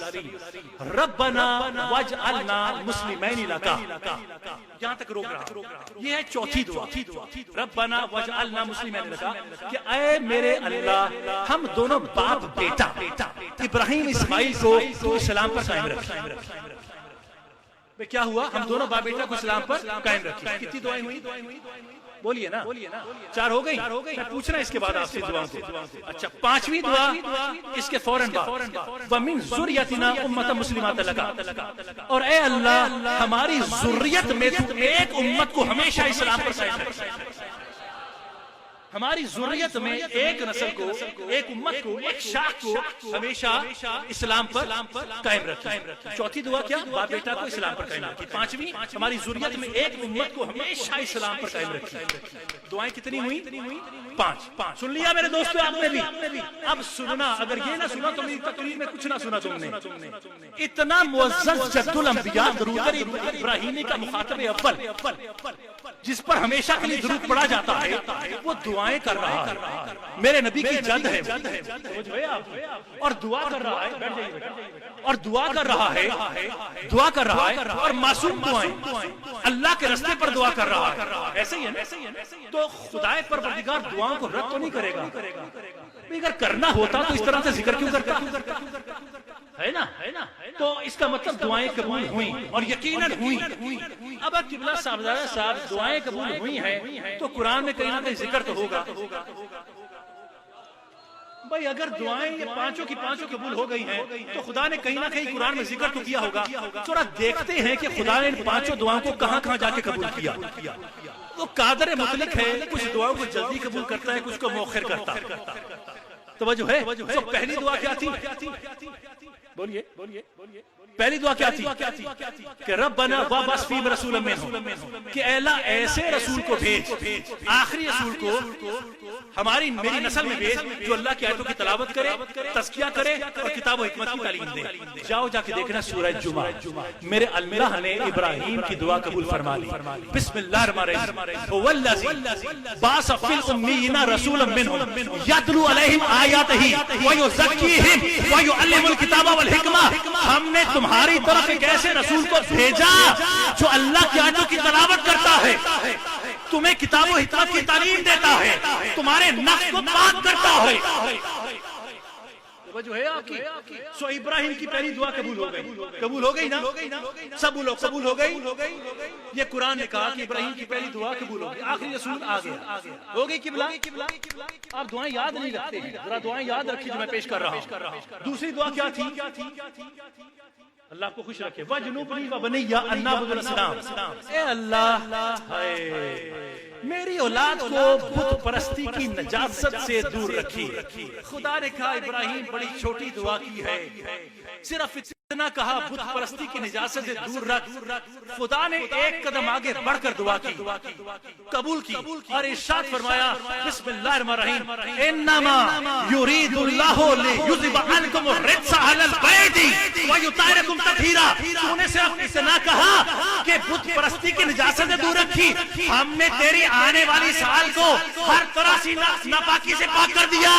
رَبَّنَا وَاجْعَلْنَا مُسْلِمَيْنِ لَكَ۔ یہاں تک روک رہا، یہ ہے چوتھی دعا، رَبَّنَا وَاجْعَلْنَا مُسْلِمَيْنِ لَكَ، کہ اے میرے اللہ، ہم دونوں باپ بیٹا ابراہیم اسماعیل کو تو اسلام پر قائم رکھ۔ کیا ہوا؟ ہم دونوں باپ بیٹا کو اسلام پر قائم رکھیں۔ کتنی دعائیں ہوئی؟ بولیے نا، 4 ہو گئی؟ میں پوچھنا اس کے بعد آپ سے دعاؤں کو۔ اچھا، 5ویں دعا اس کے فوراً بعد، وَمِن ذُرِّيَّتِنَا أُمَّةً مُسْلِمَةً لَكَ، اور اے اللہ ہماری ذریت میں تو ایک امت کو ہمیشہ اسلام پر قائم رکھ، ہماری ذریت میں ایک نسل کو، ایک امت کو، ایک شاخ کو ہمیشہ اسلام پر قائم رکھے۔ چوتھی دعا کیا؟ باپ بیٹا کو اسلام پر قائم رکھے۔ پانچویں، ہماری ذریت میں ایک امت کو ہمیشہ اسلام پر قائم رکھے۔ دعائیں کتنی ہوئی؟ 5۔ سن لیا میرے دوستو آپ نے بھی؟ اب سننا، اگر یہ نہ سنا تو میری تقریر میں کچھ نہ سنا تم نے۔ اتنا معزز جد الانبیاء درود ابراہیمی کا مخاطب اول جس پر ہمیشہ کے لیے درود پڑھا جاتا ہے، وہ دعائیں کر رہا ہے۔ میرے نبی کی جد ہے اور دعا کر رہا ہے، اور دعا کر رہا ہے، اور معصوم دعائیں، اللہ کے رستے پر دعا کر رہا ہے۔ ایسے ہی ہے تو خدائے پروردگار دعاؤں کو رد تو نہیں کرے گا؟ اگر کرنا ہوتا تو اس طرح سے ذکر کیوں کرتا ہے نا؟ تو اس کا مطلب دعائیں قبول ہوئیں، اور یقیناً ہوئیں۔ اب قبلہ صاحب دعائیں قبول ہوئی ہیں تو قرآن میں کہیں نہ کہیں ذکر تو ہوگا بھائی۔ اگر دعائیں یہ پانچوں کی پانچوں قبول ہو گئی ہیں تو خدا نے کہیں نہ کہیں قرآن میں ذکر تو کیا ہوگا۔ ذرا دیکھتے ہیں کہ خدا نے ان پانچوں دعاؤں کو کہاں کہاں جا کے قبول کیا۔ وہ قادر مطلق ہے، کچھ دعاؤں کو جلدی قبول کرتا ہے، کچھ کو مؤخر کرتا ہے۔ توجہ ہے؟ تو پہلی دعا کیا تھی؟ بولیے پہلی دعا کیا تھی؟ کہ ربنا وابعث فیہم رسولا منہم، کہ اے اللہ ایسے رسول کو بھیج، آخری رسول کو میری نسل میں بھیج جو اللہ کی آیتوں کی تلاوت کرے، تزکیہ کرے اور کتاب و حکمت کی تعلیم دے۔ جاؤ جا کے دیکھنا سورہ جمعہ، میرے اللہ نے ابراہیم کی دعا قبول فرما لی۔ بسم اللہ الرحمن الرحیم، هو الذی بعث فی الامیین رسولا منہم یتلو علیہم آیاتہ ویزکیہم ویعلمہم الکتاب والحکمہ۔ ہم نے تمہاری طرف ایک ایسے رسول کو بھیجا جو اللہ کی آیتوں کی تلاوت کرتا ہے، تمہیں کتاب و حکمت کی تعلیم دیتا ہے، تمہارے نفس کو پاک کرتا ہے۔ جو ہے آپ کی سو ابراہیم کی پہلی دعا قبول ہو گئی نا؟ سب لوگ قبول ہو گئی۔ یہ قرآن نے کہا کہ ابراہیم کی پہلی دعا قبول ہو گئی، آخری رسول آ گیا، ہو گئی قبلہ۔ آپ دعائیں یاد نہیں رکھتے ہیں، ذرا دعائیں یاد رکھیے جو میں پیش کر رہا ہوں۔ دوسری دعا کیا تھی؟ اللہ کو خوش رکھے، وَجْنُبْنِي وَبَنِيَّ أَن نَّعْبُدَ الْأَصْنَامَ۔ اے اللہ میری اولاد کو بت پرستی کی نجاست سے دور رکھی۔ خدا نے کہا ابراہیم بڑی چھوٹی دعا کی ہے، صرف اتنا کہا بت پرستی کی نجاست سے دور رکھ۔ خدا نے ایک قدم آگے بڑھ کر دعا کی، قبول کی، اور ارشاد فرمایا بسم اللہ الرحمن الرحیم، انما یرید اللہ لیذھب عنکم الرجس اہل البیت ویطہرکم تطہیرا۔ تو نے صرف اتنا کہا کہ بت پرستی کی نجاست سے دور رکھی، ہم نے تیری آنے والی سال کو ہر طرح سے ناپاکی سے پاک کر دیا۔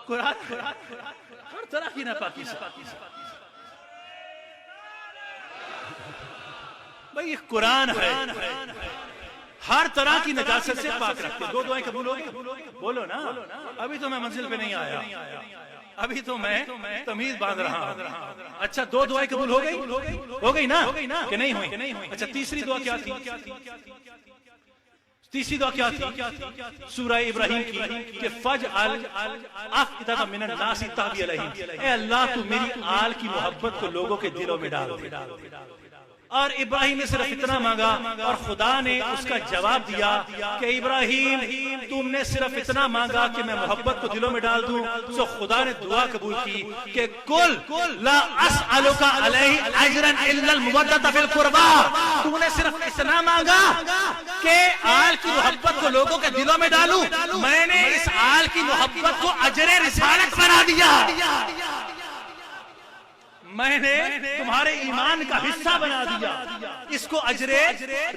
ہر طرح کی ناپاکی سے۔ بھئی یہ قرآن ہے، ہر طرح کی نجاست سے پاک رکھتے۔ دو دعائیں قبول ہو گئی؟ بولو نا، ابھی تو میں منزل پہ نہیں آیا، ابھی تو میں تمیز باندھ رہا ہوں۔ اچھا دو دعائیں قبول ہو گئی نا کہ نہیں ہوئی؟ اچھا تیسری دعا کیا تھی؟ تیسری دعا کیا تھی؟ سورہ ابراہیم کی کہ فَجْعَلْ أَفْئِدَةً مِّنَ النَّاسِ تَهْوِي إِلَيْهِمْ۔ اے اللہ تو میری آل کی محبت کو لوگوں کے دلوں میں ڈال دے۔ اور ابراہیم نے صرف اتنا مانگا اور خدا نے اس کا جواب دیا کہ ابراہیم تم نے صرف اتنا مانگا کہ میں محبت کو دلوں میں ڈال دوں، سو خدا نے دعا قبول کی کہ قُلْ لَا أَسْأَلُكَ عَلَيْهِ أَجْرًا إِلَّا الْمَوَدَّةَ فِي الْقُرْبَىٰ۔ تم نے صرف اتنا مانگا کہ آل کی محبت کو لوگوں کے دلوں میں ڈالوں، میں نے اس آل کی محبت کو اجر رسالت بنا دیا، میں نے تمہارے ایمان کا حصہ بنا دیا، اس کو اجر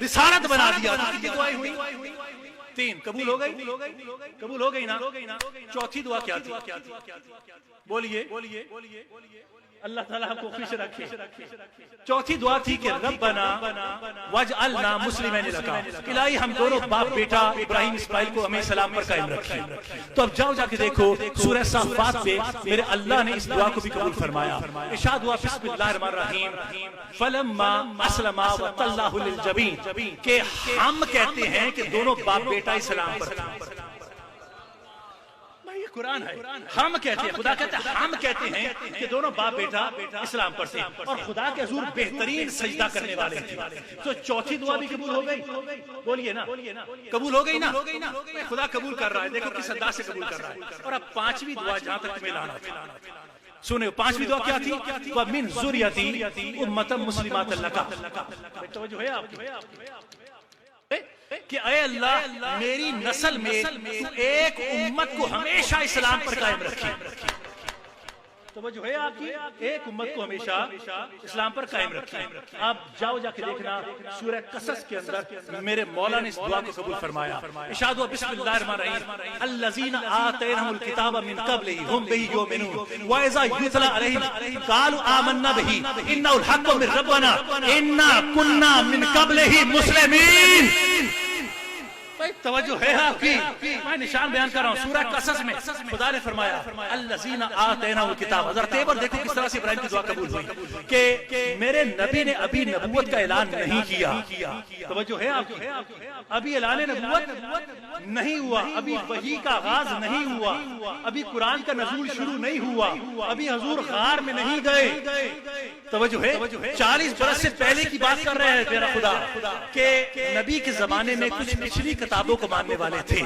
رسالت بنا دیا۔ دعائیں ہوئی، تین قبول ہو گئی؟ قبول ہو گئی نا؟ چوتھی دعا کیا تھی؟ بولیے، اللہ تعالیٰ کو خوش رکھے۔ چوتھی دعا تھی کہ ربنا واجعلنا مسلمین لک، الہی ہم دونوں باپ بیٹا ابراہیم اسماعیل کو ہمیں سلام پر قائم رکھے۔ تو اب جاؤ جا کے دیکھو سورہ صافات پہ میرے اللہ نے اس دعا کو بھی قبول فرمایا۔ ارشاد ہوا بسم اللہ الرحمن الرحیم فلما اسلما وتلہ للجبین، کہ ہم کہتے ہیں کہ دونوں باپ بیٹا اسلام پر تھے۔ یہ قرآن ہے. ہم کہتے ہیں, خدا کہتے ہیں ہم کہتے ہیں کہ دونوں باپ بیٹا اسلام پر تھے اور خدا کے حضور بہترین سجدہ کرنے والے تھے. تو چوتھی دعا بھی قبول ہو گئی. بولیے نا, قبول ہو گئی نا. خدا قبول کر رہا ہے, دیکھو کس انداز سے قبول کر رہا ہے. اور اب پانچویں دعا جہاں تک تمہیں لانا تھا, سنو پانچویں دعا کیا تھی؟ وَمِن ذُرِّيَّتِي أُمَّةً مُسْلِمَةً لَكَ. توجہ ہے آپ کی کہ اے اللہ میری نسل میں ایک امت کو ہمیشہ اسلام پر قائم رکھی. توجہ ہے آپ کی, ایک امت کو ہمیشہ اسلام پر قائم رکھی. آپ جاؤ جا کے دیکھنا سورہ قصص کے اندر میرے مولا نے اس دعا کو قبول فرمایا. ارشاد ہوا بسم اللہ الرحمن الرحیم الذین آتیناہم الکتاب من قبلہ ہم بہ یؤمنون وَإِذَا یُتْلَىٰ عَلَیہم قالوا آمنا بہ انہ الحق من ربنا انا کنا من قبلہ مسلمین. توجہ ہے آپ کی, میں نشان بیان کر رہا ہوں. سورہ قصص میں خدا نے فرمایا الذین آتیناہم الکتاب. حضرت ایبر دیکھو کس طرح سے ابراہیم کی دعا قبول ہوئی کہ میرے نبی نے ابھی نبوت کا اعلان نہیں کیا. توجہ ہے آپ کی, ابھی اعلان نبوت نہیں ہوا, ابھی وحی کا آغاز نہیں ہوا, ابھی قرآن کا نزول شروع نہیں ہوا, ابھی حضور غار میں نہیں گئے. توجہ ہے, 40 برس سے پہلے کی بات کر رہے ہیں میرا خدا کہ نبی کے زمانے میں کچھ پچھلی کتابوں کو ماننے والے تھے.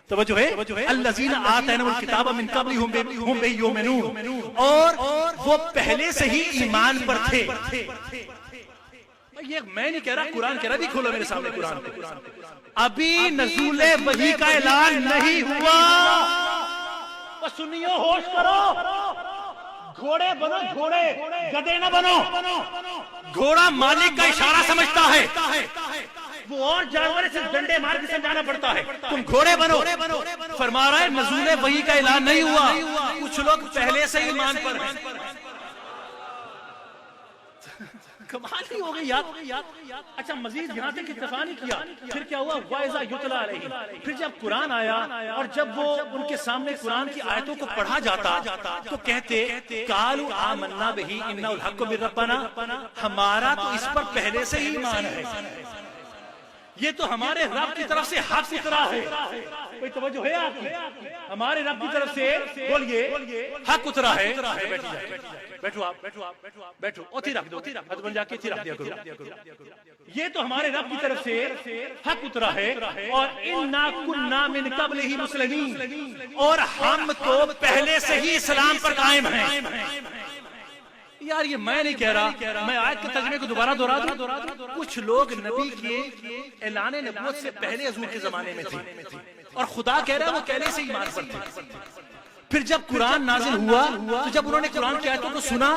توجہ ہے الذین آتیناہم الکتاب من قبلہ ہم بہ یؤمنون, اور وہ پہلے سے ہی ایمان پر تھے. یہ میں نہیں کہہ رہا, قرآن کہہ رہا, بھی کھولو میرے سامنے قرآن کو. ابھی نزول وحی کا اعلان نہیں ہوا. بس سنیو, ہوش کرو, گھوڑے بنو, گھوڑے گدے نہ بنو. گھوڑا مالک کا اشارہ سمجھتا ہے, وہ اور جانور سے ڈنڈے مار کے سمجھانا پڑتا ہے. تم گھوڑے بنو. فرما رہا ہے نزول وحی کا اعلان نہیں ہوا, کچھ لوگ پہلے سے ایمان پر ہیں. کمال ہی ہو گئی یاد. اچھا مزید یہاں تک اکتفا نہیں کیا, پھر کیا ہوا؟ وَإِذَا يُتْلَىٰ عَلَيْهِمْ. پھر جب قرآن آیا اور جب وہ ان کے سامنے قرآن کی آیتوں کو پڑھا جاتا تو کہتے قَالُوا آمَنَّا بِهِ إِنَّهُ الْحَقُّ مِن رَّبِّنَا. ہمارا تو اس پر پہلے سے ہی ایمان ہے, یہ تو ہمارے رب کی طرف سے حق اترا ہے. کوئی توجہ ہے آپ کی؟ ہمارے رب کی طرف سے بولیے حق اترا ہے. بیٹھو آپ, بیٹھو, اوتھی رکھ دو, حد بن جا کے اتھی رکھ دیا کرو. یہ تو ہمارے رب کی طرف سے حق اترا ہے, اور انا کنا من قبلہ مسلمین, اور ہم تو پہلے سے ہی اسلام پر قائم ہیں. یار یہ میں نہیں کہہ رہا, میں آیت کے ترجمے کو دوبارہ دہرا دوں. کچھ لوگ نبی کے اعلان نبوت سے پہلے حضور کے زمانے میں تھے, اور خدا کہہ رہا ہے وہ پہلے سے ایمان پر تھے. پھر جب قرآن نازل ہوا تو جب انہوں نے قرآن کی آیتوں کو سنا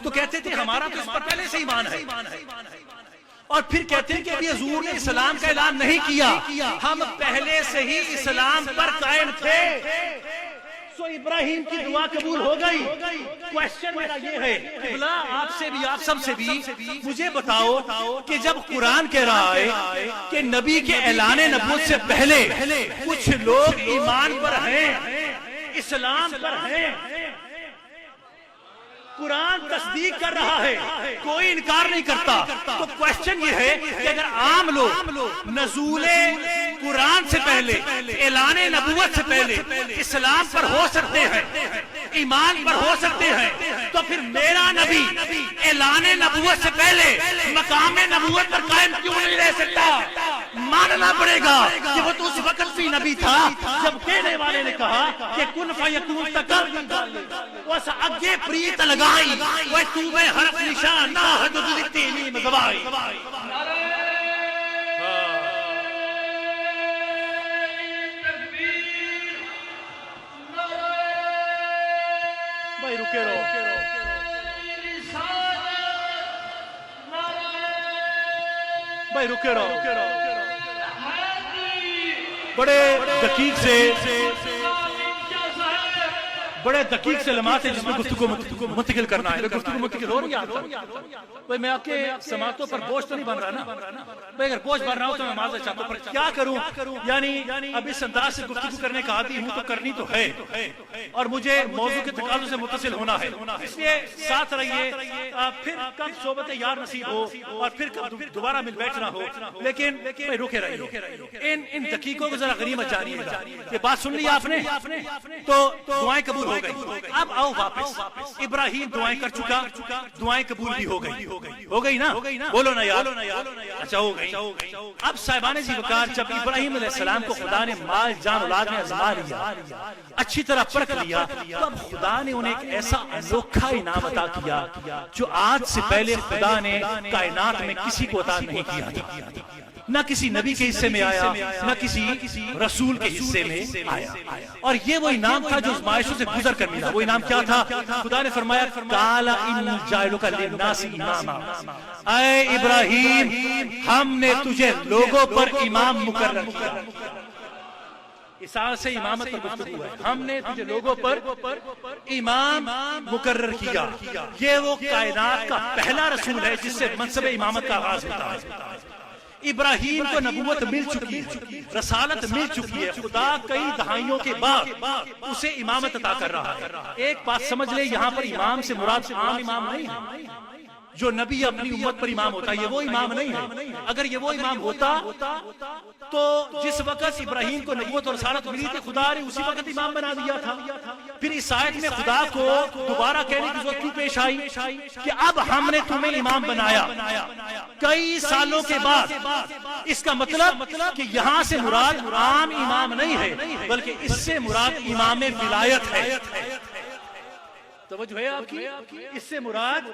تو کہتے تھے ہمارا تو اس پر پہلے سے ایمان ہے. اور پھر کہتے ہیں کہ ابھی حضور نے اسلام کا اعلان نہیں کیا, ہم پہلے سے ہی اسلام پر قائم تھے. تو ابراہیم کی دعا قبول ہو گئی. کوشچن میرا یہ ہے بلا آپ سے بھی, آپ سب سے بھی, مجھے بتاؤ کہ جب قرآن کہہ رہا ہے کہ نبی کے اعلان نبوت سے پہلے کچھ لوگ ایمان پر ہیں, اسلام پر ہیں, قرآن تصدیق کر رہا ہے, کوئی انکار نہیں کرتا, تو کوشچن یہ ہے کہ اگر عام لوگ نزول قرآن سے پہلے, اعلان نبوت سے پہلے اسلام پر ہو سکتے ہیں, ایمان پر ہو سکتے ہیں, تو پھر میرا نبی اعلان نبوت سے پہلے مقام نبوت پر قائم کیوں نہیں رہ سکتا؟ ماننا پڑے گا کہ وہ تو اس وقت بھی نبی تھا جب کہنے والے نے کہا کہ کن فیکون تک وہ اگے پریت لگائی وہ تو میں حرف نشان نہ حدود تیلیم گوائی. بھائی رکے رہو, بھائی رکے رہو, بڑے دقیق سے بڑے دقیق سے لمحات ہیں جس میں گفتگو منتقل کرنا ہے. گفتگو منتقل ہو رہی ہے بھائی. میں آپ کے سماعتوں پر بوجھ تو نہیں بن رہا نا بھائی. اگر بوجھ بن رہا ہوں تو میں معذرت چاہتا ہوں, پر کیا کروں, یعنی اب اس انداز سے گفتگو کرنے کا عادی ہوں تو کرنی تو ہے, اور مجھے موضوع کے تقاضوں سے متصل ہونا ہے. اس لیے ساتھ رہیے, پھر کب صحبت یار نصیب ہو اور پھر کب دوبارہ مل بیٹھنا ہو, لیکن رکے رہیے. ان دقیقوں کو ذرا غنیمت جانیے گا. یہ بات سن لی آپ نے تو دعائیں قبول ہو گئی. اب آؤ واپس. ابراہیم دعائیں کر چکا, دعائیں قبول بھی ہو گئی نا, بولو نا یار. اچھا ہو گئی. اب صاحبان جی وقار, جب ابراہیم علیہ السلام کو خدا نے مال جان اولاد میں آزما لیا, اچھی طرح پرکھ لیا, تو اب خدا نے انہیں ایک ایسا انوکھا انعام عطا کیا جو آج سے پہلے خدا نے کائنات میں کسی کو عطا نہیں کیا تھا. نہ کسی نبی کے حصے میں آیا, نہ کسی رسول کے حصے میں آیا. اور یہ وہ انعام تھا جو آزمائشوں سے گزر کر ملا. وہ انعام کیا تھا؟ خدا نے فرمایا قال انی جاعلک للناس اماما, اے ابراہیم ہم نے تجھے لوگوں پر امام مقرر کیا. اس آیت سے امامت پر گفتگو ہے. ہم نے تجھے لوگوں پر امام مقرر کیا. یہ وہ کائنات کا پہلا رسول ہے جس سے منصب امامت کا آغاز ہوتا ہے. ابراہیم کو نبوت مل چکی ہے, رسالت مل چکی ہے. خدا کئی دہائیوں کے بعد اسے امامت عطا کر رہا ہے. ایک بات سمجھ لے, یہاں پر امام سے مراد عام امام نہیں ہے جو نبی اپنی امت پر امام ہوتا ہے. یہ وہ امام نہیں ہے. اگر یہ وہ امام ہوتا تو جس وقت ابراہیم کو نبوت اور رسالت ملی تھی, خدا نے اسی وقت امام بنا دیا تھا. پھر اس آیت میں خدا کو دوبارہ کہنے کی ضرورت کیوں پیش آئی کہ اب ہم نے تمہیں امام بنایا کئی سالوں کے بعد؟ اس کا مطلب کہ یہاں سے مراد عام امام نہیں ہے, بلکہ اس سے مراد امام ولایت ہے. توجہ ہے آپ کی؟ اس سے مراد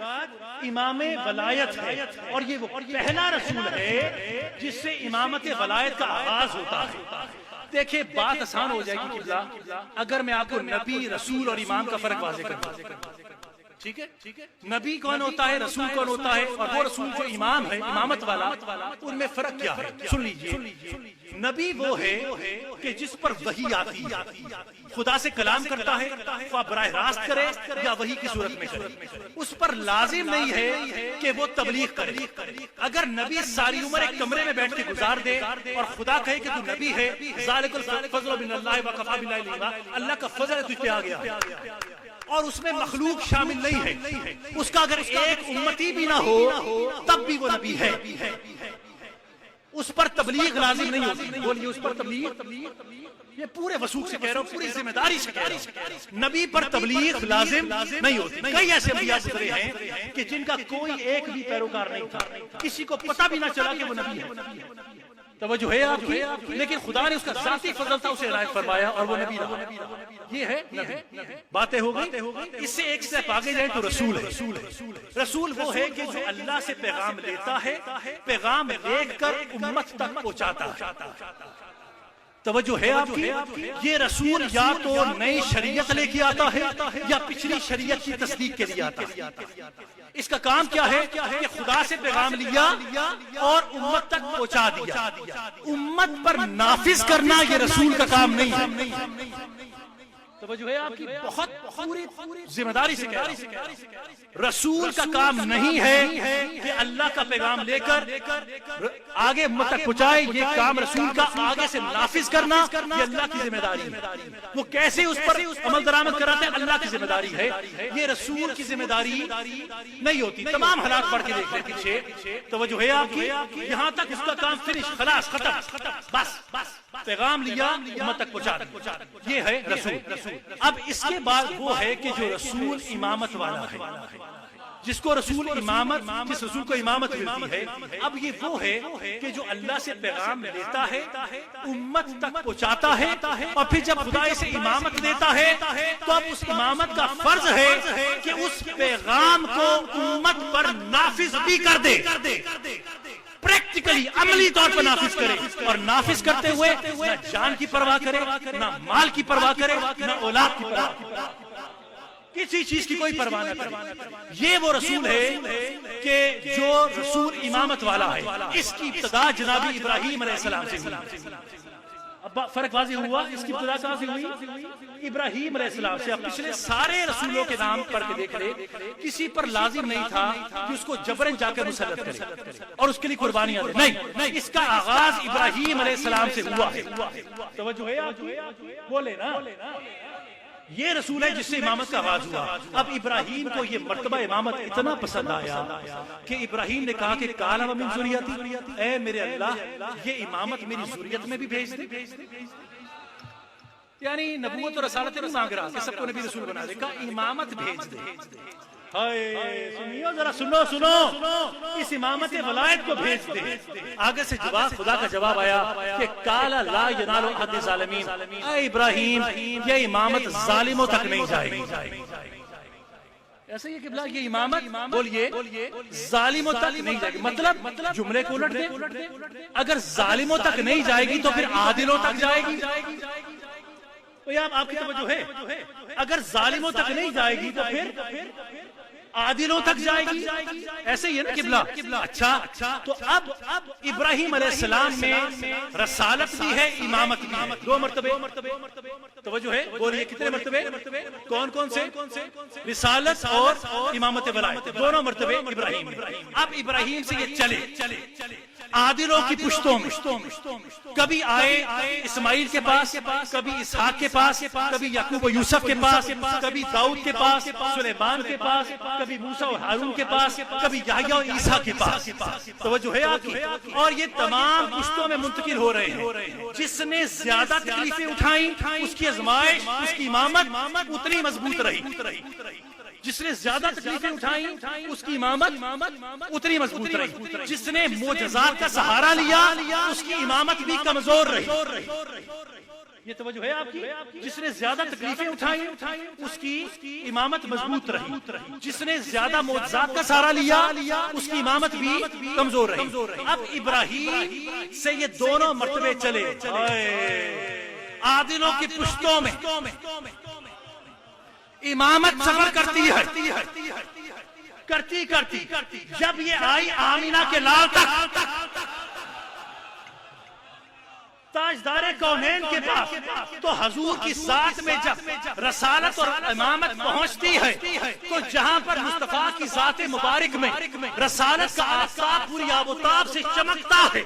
امام ولایت ہے, اور یہ وہ پہلا رسول ہے جس سے امامت ولایت کا آغاز ہوتا ہے. دیکھیں بات آسان ہو جائے گی قبلہ اگر میں آپ کو نبی, رسول اور امام کا فرق واضح کروں. ٹھیک ہے, نبی کون ہوتا ہے, رسول کون ہوتا ہے, اور وہ رسول جو امام ہے امامت والا, ان میں فرق کیا ہے؟ سن لیجئے. نبی وہ ہے کہ جس پر وحی آتی ہے, خدا سے کلام کرتا ہے, خواہ براہ راست کرے یا وحی کی صورت میں کرے. اس پر لازم نہیں ہے کہ وہ تبلیغ کرے. اگر نبی ساری عمر ایک کمرے میں بیٹھ کے گزار دے اور خدا کہے کہ تو نبی ہے, ذالک الفضل من اللہ وکفی باللہ علیما, اللہ کا فضل تجھ پہ آ گیا, اور اس میں مخلوق شامل نہیں ہے, اس کا اگر ایک امتی بھی نہ ہو تب بھی وہ نبی ہے. اس پر تبلیغ لازم نہیں ہوتی. بولیے اس پر تبلیغ, یہ پورے وثوق سے کہہ رہا ہوں, پوری ذمہ داری سے کہہ رہا ہوں, نبی پر تبلیغ لازم نہیں ہوتی. کئی ایسے انبیاء گزرے ہیں کہ جن کا کوئی ایک بھی پیروکار نہیں تھا, کسی کو پتہ بھی نہ چلا کہ وہ نبی ہے. توجہ ہے آپ کی؟ لیکن خدا نے اس کا ذاتی فضل تھا, اسے عنایت فرمایا اور وہ نبی رہا. یہ ہے نبی. باتیں ہو گئی. اس سے ایک سٹیپ آگے جائیں تو رسول ہے. رسول وہ ہے کہ جو اللہ سے پیغام لیتا ہے, پیغام لے کر امت تک پہنچاتا ہے. توجہ ہے آپ کی؟ یہ رسول یا تو نئی شریعت لے کے آتا ہے یا پچھلی شریعت کی تصدیق کے لیے آتا ہے. اس کا کام کیا ہے کہ خدا سے پیغام لیا اور امت تک پہنچا دیا. امت پر نافذ کرنا یہ رسول کا کام نہیں ہے. توجہ ہے آپ کی؟ بہت پوری ذمہ داری سے کہہ رہا ہوں, رسول کا کام نہیں ہے کہ اللہ کا پیغام لے کر آگے امت تک پہنچائے. یہ کام رسول کا آگے سے نافذ کرنا یہ اللہ کی ذمہ داری ہے. وہ کیسے اس پر عمل درآمد کراتے ہیں, اللہ کی ذمہ داری ہے. یہ رسول کی ذمہ داری نہیں ہوتی. تمام حالات پڑھ کے دیکھ لیں پیچھے. توجہ ہے آپ کی؟ یہاں تک اس کا کام فنش, خلاص, ختم, بس پیغام لیا امت تک پہنچا دیا. یہ ہے رسول. اب اس کے بعد وہ ہے کہ جو رسول امامت والا ہے, جس کو رسول امامت, جس رسول کو امامت ملتی ہے. اب یہ وہ ہے کہ جو اللہ سے پیغام لیتا ہے, امت تک پہنچاتا ہے, اور پھر جب خدا اسے امامت دیتا ہے تو اب اس امامت کا فرض ہے کہ اس پیغام کو امت پر نافذ بھی کر دے. پریکٹیکلی, عملی طور پر نافذ کرے, اور نافذ کرتے ہوئے نہ جان کی پرواہ کرے, نہ مال کی پرواہ کرے, نہ اولاد کی پرواہ کرے, کسی چیز کی کوئی پرواہ نہ کرے. یہ وہ رسول ہے کہ جو رسول امامت والا ہے. اس کی ابتدا جناب ابراہیم علیہ السلام سے ہوئی. اب فرق واضح ہوا اس کی ابتدا کہاں سے ہوئی؟ ابراہیم علیہ السلام سے. اب پچھلے سارے رسولوں کے نام پڑھ کے دیکھ لے, کسی پر لازم نہیں تھا کہ اس کو جبرن جا کر مسلط کرے اور اس کے لیے قربانیاں دے. نہیں, اس کا آغاز ابراہیم علیہ السلام سے ہوا ہے. توجہ ہے آپ کی؟ بولے نا, یہ رسول ہے جس سے امامت کا آغاز ہوا. اب ابراہیم کو یہ مرتبہ امامت اتنا پسند آیا کہ ابراہیم نے کہا کہ کالا من ذریتی, اے میرے اللہ یہ امامت میری ذریت میں بھی بھیج دے. یعنی نبوت اور رسالت نہیں مانگ رہا کہ سب کو نبی رسول بنا دے, کہا امامت بھیج دے. سنیو ذرا, سنو اس امامت ولایت کو بھیج دے. آگے سے جواب, خدا کا جواب آیا کہ کالا لا ینال احد الظالمین, اے ابراہیم یہ امامت ظالموں تک نہیں جائے گی. ایسا یہ قبلہ, یہ امامت بولیے ظالموں تک نہیں جائے گی. مطلب جملے کو الٹ دے, اگر ظالموں تک نہیں جائے گی تو پھر عادلوں تک جائے گی. آپ کی توجہ ہے, اگر ظالموں تک نہیں جائے گی تو پھر عادلوں تک جائے گی. ایسے ہی ہے نا قبلہ. اچھا تو اب ابراہیم علیہ السلام میں رسالت بھی ہے, امامت بھی ہے, دو مرتبے. توجہ ہے, بولیے کتنے مرتبے, کون سے؟ رسالت اور امامت ولایت, دونوں مرتبے ابراہیم. اب ابراہیم سے یہ چلے عادلوں کی پشتوں میں, کبھی آئے اسماعیل کے پاس, کبھی اسحاق کے پاس, کبھی یعقوب و یوسف کے پاس, کبھی داؤد کے پاس, سلیمان کے پاس, کبھی موسیٰ و ہارون کے پاس, کبھی یحییٰ و عیسیٰ کے پاس. توجہ ہے آپ کی؟ اور یہ تمام پشتوں میں منتقل ہو رہے ہیں. جس نے زیادہ تکلیفیں اٹھائیں اس کی آزمائش, اس کی امامت اتنی مضبوط رہی. جس نے زیادہ تکلیفیں اٹھائیں اس کی امامت اتنی مضبوط رہی. جس نے معجزات کا سہارا لیا اس کی امامت بھی کمزور رہی. یہ توجہ ہے آپ کی؟ جس نے زیادہ تکلیفیں اٹھائیں اس کی امامت مضبوط رہی. جس نے زیادہ معجزات کا سہارا لیا اس کی امامت بھی کمزور رہی. اب ابراہیم سے یہ دونوں مرتبے چلے عادلوں کی پشتوں میں. امامت سفر کرتی جب یہ آئی آمینہ کے لال تک, تاجدار کونین کے پاس, تو حضور کی ذات میں جب رسالت اور امامت پہنچتی ہے تو جہاں پر مصطفیٰ کی ذات مبارک میں رسالت کا آفتاب پوری آب و تاب سے چمکتا ہے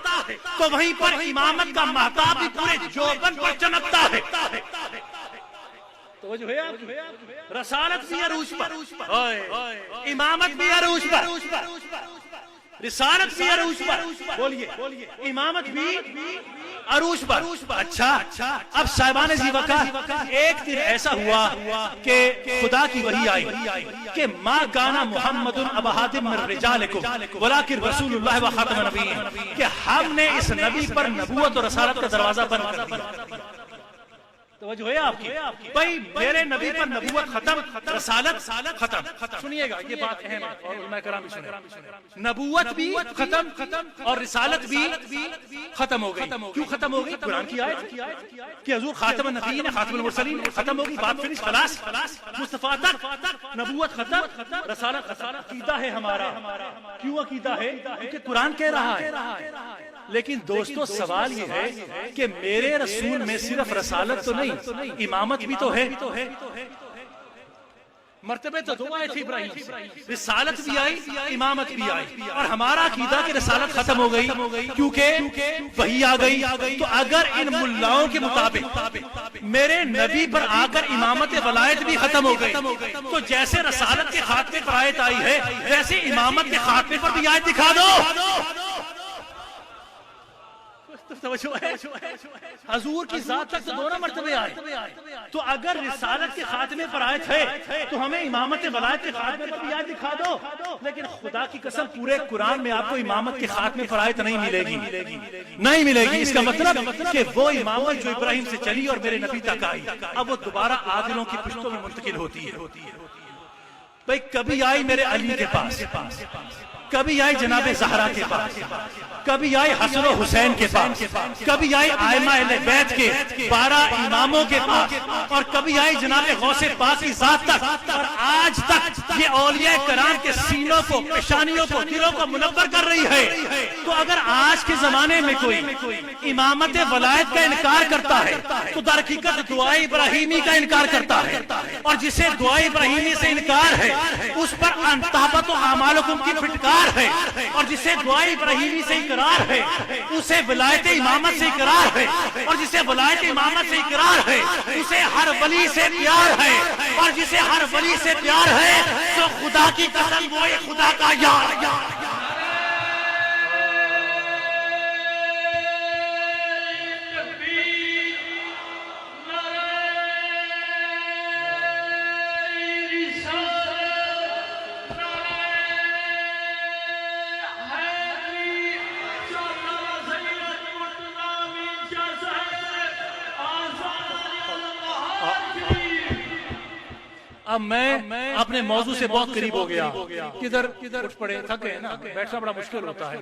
تو وہیں پر امامت کا مہتاب بھی پورے جوبن پر چمکتا ہے. توجہ ہے آپ؟ رسالت بھی عروج پر, امامت بھی عروج پر, رسالت بھی عروج پر, بولیے امامت بھی عروج پر. اچھا اب صاحبان ذی وقار, ایک دن ایسا ہوا کہ خدا کی وحی آئی کہ ما کانا محمد ابا احد من رجالکم ولکن رسول اللہ و خاتم النبیین, کہ ہم نے اس نبی پر نبوت اور رسالت کا دروازہ بند کر دیا. توجہ ہے آپ کی؟ بھائی میرے نبی پر نبوت ختم, رسالت ختم. سنیے گا یہ بات اہم ہے اور علماء کرام بھی سنیں. نبوت بھی ختم اور رسالت بھی ختم ہو گئی. کیوں ختم ہو گئی؟ قرآن کی آیت کہ حضور خاتم النبیین خاتم المرسلین, ختم ہو گئی بات, فنش, خلاص. مصطفیٰ تک نبوت ختم, رسالت ختم. عقیدہ ہے ہمارا. کیوں عقیدہ ہے؟ کیونکہ قرآن کہہ رہا ہے. لیکن دوستو سوال یہ ہے کہ میرے رسول میں صرف رسالت تو نہیں, امامت بھی تو ہے. مرتبے تو دو آئے تھے ابراہیم سے, رسالت بھی آئی, امامت بھی آئی. اور ہمارا عقیدہ کہ رسالت ختم ہو گئی کیونکہ وحی آ گئی. تو اگر ان ملاؤں کے مطابق میرے نبی پر آ کر امامت ولایت بھی ختم ہو گئی تو جیسے رسالت کے خاتمے پر آیت آئی ہے ویسے امامت کے خاتمے پر بھی آیت دکھا دو. حضور کی ذات تک تو دونوں مرتبے آئے, تو اگر رسالت کے خاتمے پر آیت ہے تو ہمیں امامت ولایت کے خاتمے پر بھی آیت دکھا دو. لیکن خدا کی قسم پورے قرآن میں آپ کو امامت کے خاتمے پر آیت نہیں ملے گی. اس کا مطلب کہ وہ امامت جو ابراہیم سے چلی اور میرے نبی تک آئی اب وہ دوبارہ عادلوں کی پشتوں میں منتقل ہوتی ہے. بھائی کبھی آئی میرے علی کے پاس, کبھی آئے جناب زہرا کے پاس، کبھی آئے حسن و حسین کے پاس، کبھی آئے ائمہ اہل بیت کے 12 اماموں کے پاس، اور کبھی آئے جناب غوث پاک کی ذات تک، اور آج تک یہ اولیاء کرام کے سینوں کو، پیشانیوں کو، دلوں کو منور کر رہی ہے۔ تو اگر آج کے زمانے میں کوئی امامت ولایت کا انکار کرتا ہے تو در حقیقت دعائے ابراہیمی کا انکار کرتا ہے، اور جسے دعائے ابراہیمی سے انکار ہے اس پر انتہبت و اعمالکم کی پھٹکار ہے، اور جسے دعائے ابراہیمی سے اقرار ہے اسے ولایت امامت سے اقرار ہے، اور جسے ولایت امامت سے اقرار ہے اسے ہر ولی سے پیار ہے، اور جسے ہر ولی سے پیار ہے تو خدا کی قسم وہ خدا کا یار۔ اب میں اپنے موضوع سے بہت قریب ہو گیا، کدھر اٹھ پڑے، تھک گئے نا، بیٹھنا بڑا مشکل ہوتا ہے۔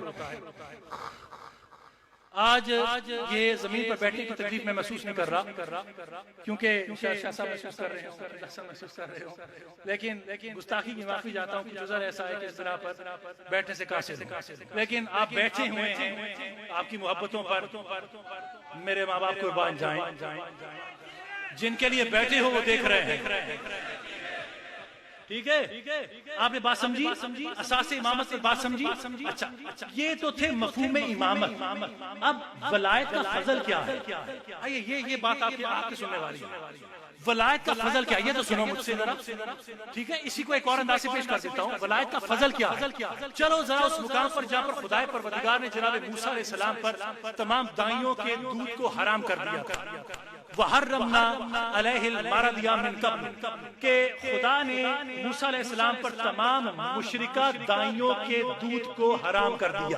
آج یہ زمین پر بیٹھنے کی تکلیف میں محسوس نہیں کر رہا، کیونکہ شاہ صاحب محسوس کر رہے ہوں، محسوس کر رہے ہوں، لیکن گستاخی کی معافی چاہتا ہوں کہ جزر ایسا ہے کہ اس بنا پر بیٹھنے سے قاصر ہوں، لیکن آپ بیٹھے ہوئے ہیں، آپ کی محبتوں پر میرے ماں باپ قربان جائیں، جن کے لیے بیٹھے ہو وہ دیکھ رہے ہیں، ٹھیک ہے؟ آپ نے بات سمجھی، اساس امامت پر بات سمجھی؟ اچھا، یہ تو تھے مفہوم امامت۔ اب ولایت کا فضل کیا ہے؟ آئیے یہ بات آپ کے سننے والی ہے۔ ولایت کا فضل کیا ہے یہ تو سنو مجھ سے ذرا، ٹھیک ہے؟ اسی کو ایک اور انداز سے پیش کر دیتا ہوں۔ ولایت کا فضل کیا ہے؟ چلو ذرا اس مقام پر جہاں پر خدائے پروردگار نے جناب موسیٰ علیہ السلام پر تمام دائیوں کے دودھ کو حرام کر دیا تھا، وَحَرَّمْنَا عَلَيْهِ الْمَرَضِيَ مِنْ قَبْلِ، کہ خدا نے موسیٰ علیہ السلام پر تمام مشرکہ دائیوں کے دودھ کو حرام کر دیا۔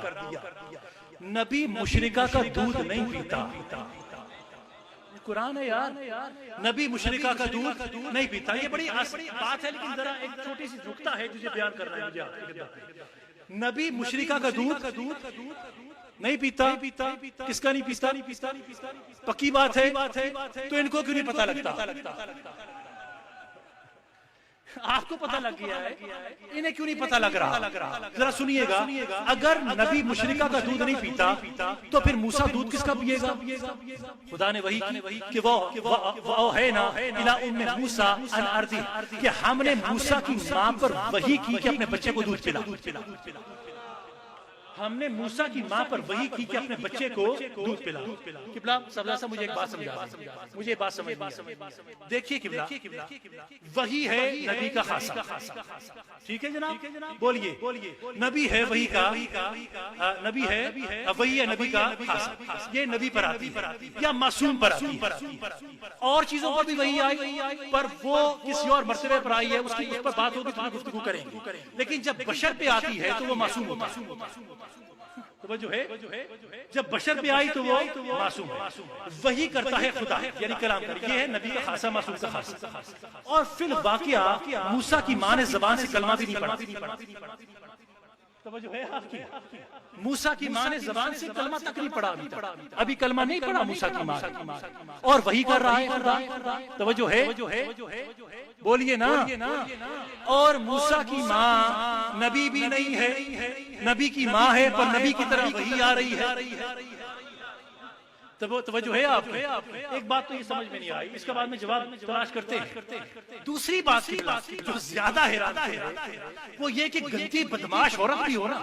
نبی مشرکہ کا دودھ نہیں پیتا، قرآن ہے یار، نبی مشرکہ کا دودھ نہیں پیتا۔ یہ بڑی بات ہے، لیکن ذرا ایک چھوٹی سی نکتہ ہے جسے بیان کرنا ہے مجھے آپ کے۔ نبی مشرکہ کا دودھ نہیں پیتا، کس کا نہیں پیتا؟ پکی بات ہے، تو ان کو کیوں نہیں پتا لگتا؟ آپ کو پتا لگ گیا ہے، انہیں کیوں نہیں پتا لگ رہا؟ ذرا سنیے گا، اگر نبی مشرکہ کا دودھ نہیں پیتا تو پھر موسیٰ دودھ کس کا پیے گا؟ خدا نے وحی کی کہ وَأَوْحَيْنَا إِلَىٰ أُمِّ مُوسَىٰ أَنْ أَرْضِعْهُ، کہ ہم نے موسیٰ کی ماں پر وحی کی کہ اپنے بچے کو دودھ پلا۔ ہم نے موسیٰ کی ماں پر وحی کی کہ اپنے بچے کو دودھ پلا۔ قبلہ سبزہ صاحب مجھے ایک بات سمجھا دیں، مجھے بات سمجھ دیکھیے قبلہ، وحی ہے نبی کا خاصہ، ٹھیک ہے جناب؟ بولیے، نبی ہے وحی کا، نبی ہے وحی ہے نبی کا خاصہ، یہ نبی پر آتی یا معصوم پر آتی، اور چیزوں پر بھی وحی آئی، پر وہ کسی اور مرتبے پر آئی ہے، اس پر بات ہوگی تو گفتگو کریں گے، لیکن جب بشر پہ آتی ہے تو وہ معصوم ہوتا ہے۔ توجہ ہے، جب بشر پہ آئی تو وہ معصوم ہے، وہی کرتا ہے خدا، یعنی کلام کر، یہ ہے نبی کا خاصہ، معصوم کا خاصہ۔ اور فی الواقعہ موسیٰ کی ماں نے زبان سے کلمہ بھی نہیں پڑھا، توجہ ہے آپ کی، موسیٰ کی ماں نے زبان سے کلمہ تک نہیں پڑھا، ابھی کلمہ نہیں پڑھا موسیٰ کی ماں، اور وہی کر رہا ہے، توجہ ہے، بولیے نا۔ اور موسیٰ کی ماں نبی بھی نہیں ہے، نبی کی ماں ہے پر نبی کی طرح وحی آ رہی ہے، توجہ ہے آپ کی۔ ایک بات تو یہ سمجھ میں نہیں آئی، اس کے بعد میں جواب تلاش کرتے ہیں۔ دوسری بات جو زیادہ حیران ہے وہ یہ کہ گندی بدماش عورت بھی ہو نا،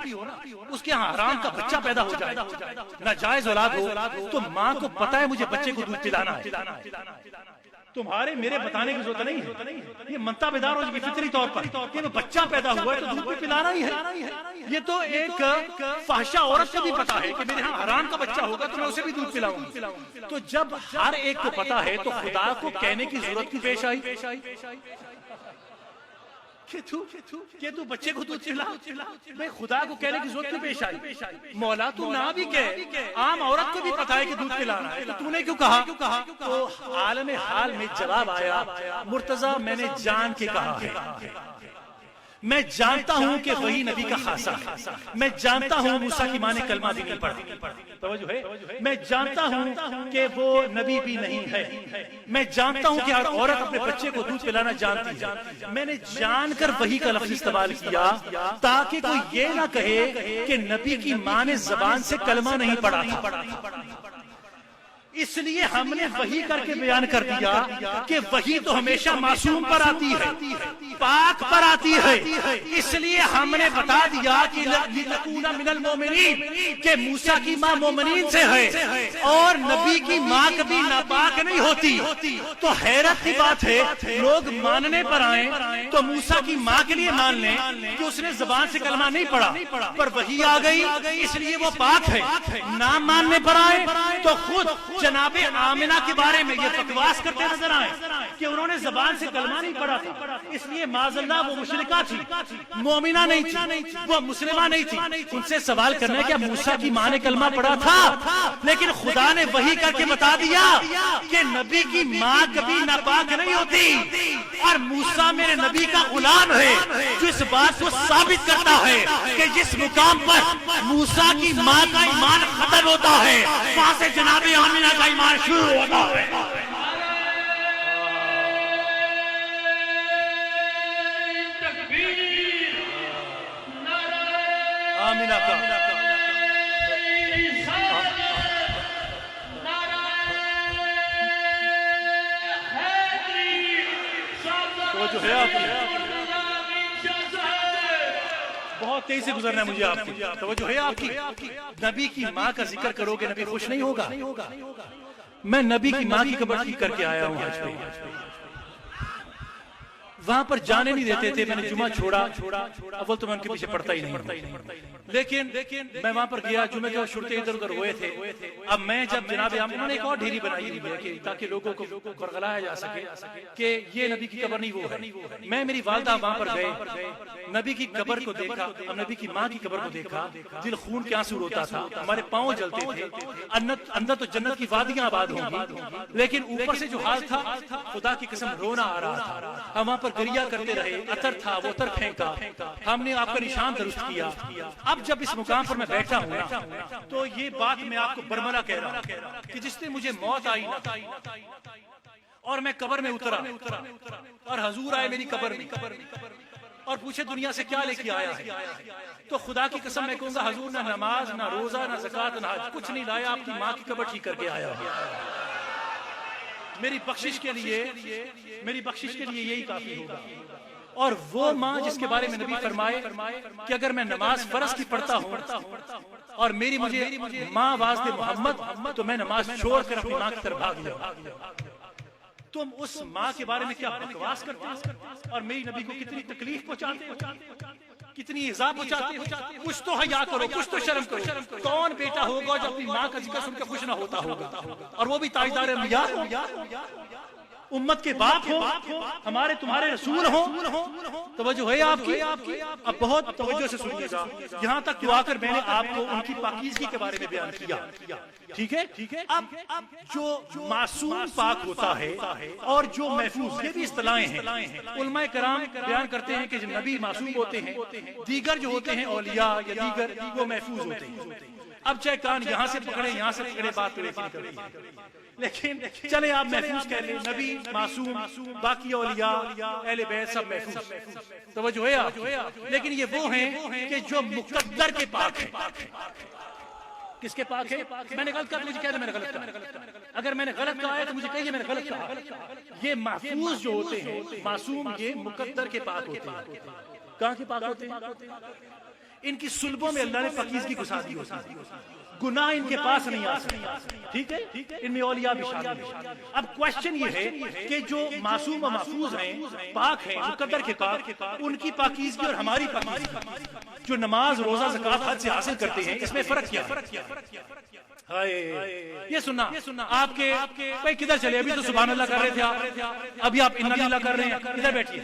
اس کے ہاں حرام کا بچہ پیدا ہو جائے، ناجائز اولاد ہو، تو ماں کو پتا ہے مجھے بچے کو دودھ پلانا ہے، تمہارے میرے بتانے کی ضرورت نہیں ہے، یہ منتا بیدار ہو جائے فطری طور پر کہ بچہ پیدا ہوا ہے تو دودھ بھی پلانا ہی ہے۔ یہ تو ایک فحشہ عورت کو بھی پتا ہے کہ میرے ہاں حرام کا بچہ ہوگا تو میں اسے بھی دودھ پلاؤں گا۔ تو جب ہر ایک کو پتا ہے تو خدا کو کہنے کی ضرورت کی پیش آئی کہ تو بچے کو دودھ پلا، میں خدا کو کہنے کی ضرورت کی پیش آئی، مولا تو نہ بھی کہے، عام عورت کو بھی پتا ہے کہ دودھ پلانا ہے، تو نے کیوں کہا؟ تو عالم حال میں جواب آیا، مرتضیٰ میں نے جان کے کہا ہے، میں جانتا ہوں کہ وہی نبی کا خاصہ ہے، میں جانتا ہوں موسیٰ کی ماں نے کلمہ بھی نہیں پڑھا، توجہ ہے، میں جانتا ہوں کہ وہ نبی بھی نہیں ہے، میں جانتا ہوں کہ ہر عورت اپنے بچے کو دودھ پلانا جانتی ہے، میں نے جان کر وہی کا لفظ استعمال کیا تاکہ کوئی یہ نہ کہے کہ نبی کی ماں نے زبان سے کلمہ نہیں پڑھا تھا، اس لیے ہم نے وحی کر کے بیان کر دیا کہ وحی تو ہمیشہ معصوم پر آتی ہے، پاک پر آتی ہے، اس لیے ہم نے بتا دیا کہ لِتَكُونَ مِنَ الْمُؤْمِنِينَ کہ موسیٰ کی ماں مومنین سے ہے اور نبی کی ماں کبھی ناپاک نہیں ہوتی۔ تو حیرت کی بات ہے لوگ ماننے پر آئیں تو موسیٰ کی ماں کے لیے مان لیں کہ اس نے زبان سے کلمہ نہیں پڑھا، پر وحی آ گئی اس لیے وہ پاک ہے، نہ ماننے پر آئیں تو خود جناب آمنہ کے بارے میں یہ بکواس کرتے نظر آئے کہ انہوں نے زبان سے کلمہ نہیں پڑھا تھا، اس لیے معاذ اللہ وہ مشرکہ تھی، مومنہ نہیں تھی، وہ مسلمہ نہیں تھی۔ ان سے سوال کرنا ہے کہ موسیٰ کی ماں نے کلمہ پڑھا تھا، لیکن خدا نے وحی کر کے بتا دیا کہ نبی کی ماں کبھی ناپاک نہیں ہوتی، اور موسیٰ میرے نبی کا غلام ہے، جو اس بات کو ثابت کرتا ہے کہ جس مقام پر موسیٰ کی ماں کا ایمان ختم ہوتا ہے وہاں سے جناب آمنہ کا ایمان شروع ہوتا ہے۔ آمنہ کا وہ جو ہے آپ بہت تیزی سے گزرنا ہے مجھے آپ کی توجہ ہے، آپ کی نبی کی ماں کا ذکر کرو گے نبی خوش نہیں ہوگا۔ میں نبی کی ماں کی قبر ٹھیک کر کے آیا ہوں حج پہ، وہاں پر جانے نہیں دیتے تھے، میں نے جمعہ چھوڑا، اول تو میں ان کے پیچھے پڑتا ہی نہیں، لیکن میں وہاں پر گیا، جمعہ کے شرطے ادھر ادھر ہوئے تھے۔ اب میں جب جناب انہوں نے ایک اور ڈھیری بنائی ہے تاکہ لوگوں کو ورغلایا جا سکے کہ یہ نبی کی قبر نہیں وہ ہے، میں میری والدہ وہاں پر گئے، نبی کی قبر کو دیکھا، اب نبی کی ماں کی قبر کو دیکھا، دل خون کے آنسو روتا تھا، ہمارے پاؤں جلتے تھے، اندر تو جنت کی وادیاں آباد ہوں گی، لیکن اوپر سے جو حال تھا خدا کی قسم رونا آ رہا تھا۔ ہم وہاں پر گریہ کرتے رہے، عطر تھا وہ عطر پھینکا، ہم نے آپ کا نشان درست کیا۔ اب جب اس مقام پر میں بیٹھا ہوں نا تو یہ بات میں آپ کو برملا کہہ رہا ہوں کہ جس نے مجھے موت آئی نا اور میں قبر میں اترا اور حضور آئے میری قبر میں اور پوچھے دنیا سے کیا لے کے آیا ہے، تو خدا کی قسم میں کہوں گا حضور نہ نماز نہ روزہ نہ زکوٰۃ نہ حج کچھ نہیں لایا، آپ کی ماں کی قبر ٹھیک کر کے آیا ہے۔ میری بخشش کے لیے یہی کافی ہوگا۔ اور وہ ماں جس کے بارے میں نبی فرمائے کہ اگر میں نماز فرض کی پڑھتا ہوں اور میری مجھے ماں آواز دے محمد تو میں نماز چھوڑ کر اپنی ماں کی طرف بھاگ جاؤں۔ تم اس ماں کے بارے میں کیا بکواس کرتے ہو اور میری نبی کو کتنی تکلیف پہنچاتے ہو، کتنی ایذا پہنچاتے ہو۔ کچھ تو حیا کرو، کچھ تو شرم کرو۔ کون بیٹا ہوگا جو اپنی ماں کا ذکر سن کے خوش نہ ہوتا ہوگا، اور وہ بھی تاجدار انبیاء ہو، امت کے باپ ہو، ہمارے تمہارے رسول ہو۔ توجہ ہے آپ کی؟ اب بہت توجہ سے سنیے گا، یہاں تک تو آ کر میں نے آپ کو ان کی پاکیزگی کے بارے میں بیان کیا، ٹھیک ہے؟ اب جو معصوم پاک ہوتا ہے اور جو محفوظ، یہ بھی اصطلاحیں ہیں، علماء کرام بیان کرتے ہیں کہ جو نبی معصوم ہوتے ہیں، دیگر جو ہوتے ہیں اولیاء یا دیگر وہ محفوظ ہوتے ہیں۔ اب چاہے کان یہاں سے پکڑے بات کریں، لیکن چلے آپ محفوظ کہہ لیں، نبی معصوم، باقی اولیاء اہل بیت سب محفوظ۔ توجہ ہے آپ، لیکن یہ وہ ہیں کہ جو مقدر کے پاک ہیں۔ کس کے پاک ہے؟ میں نے غلط کہا تو مجھے کہہ دیں میں نے غلط کہا، اگر میں نے غلط کہا ہے تو مجھے کہیے میں نے غلط کہا۔ یہ محفوظ جو ہوتے ہیں معصوم، یہ مقدر کے پاک ہوتے ہیں۔ کہاں کے پاک ہوتے ہیں؟ ان کی صلبوں میں اللہ نے پاکیزگی گھسا دی ہوتی ہے، گناہ ان کے پاس نہیں آ سکتا، ٹھیک ہے؟ ان میں اولیاء بھی شامل ہیں۔ اب کوشچن یہ ہے کہ جو معصوم و محفوظ ہیں، پاک ہیں، مقدر کے پاک، ان کی پاکیزگی اور ہماری پاکیزگی جو نماز روزہ زکوٰۃ حج سے حاصل کرتے ہیں، اس میں فرق کیا ہے؟ یہ سننا آپ کے بھائی کدھر چلے؟ ابھی تو سبحان اللہ کر رہے تھے، ابھی آپ انا للہ کر رہے ہیں، ادھر بیٹھیے،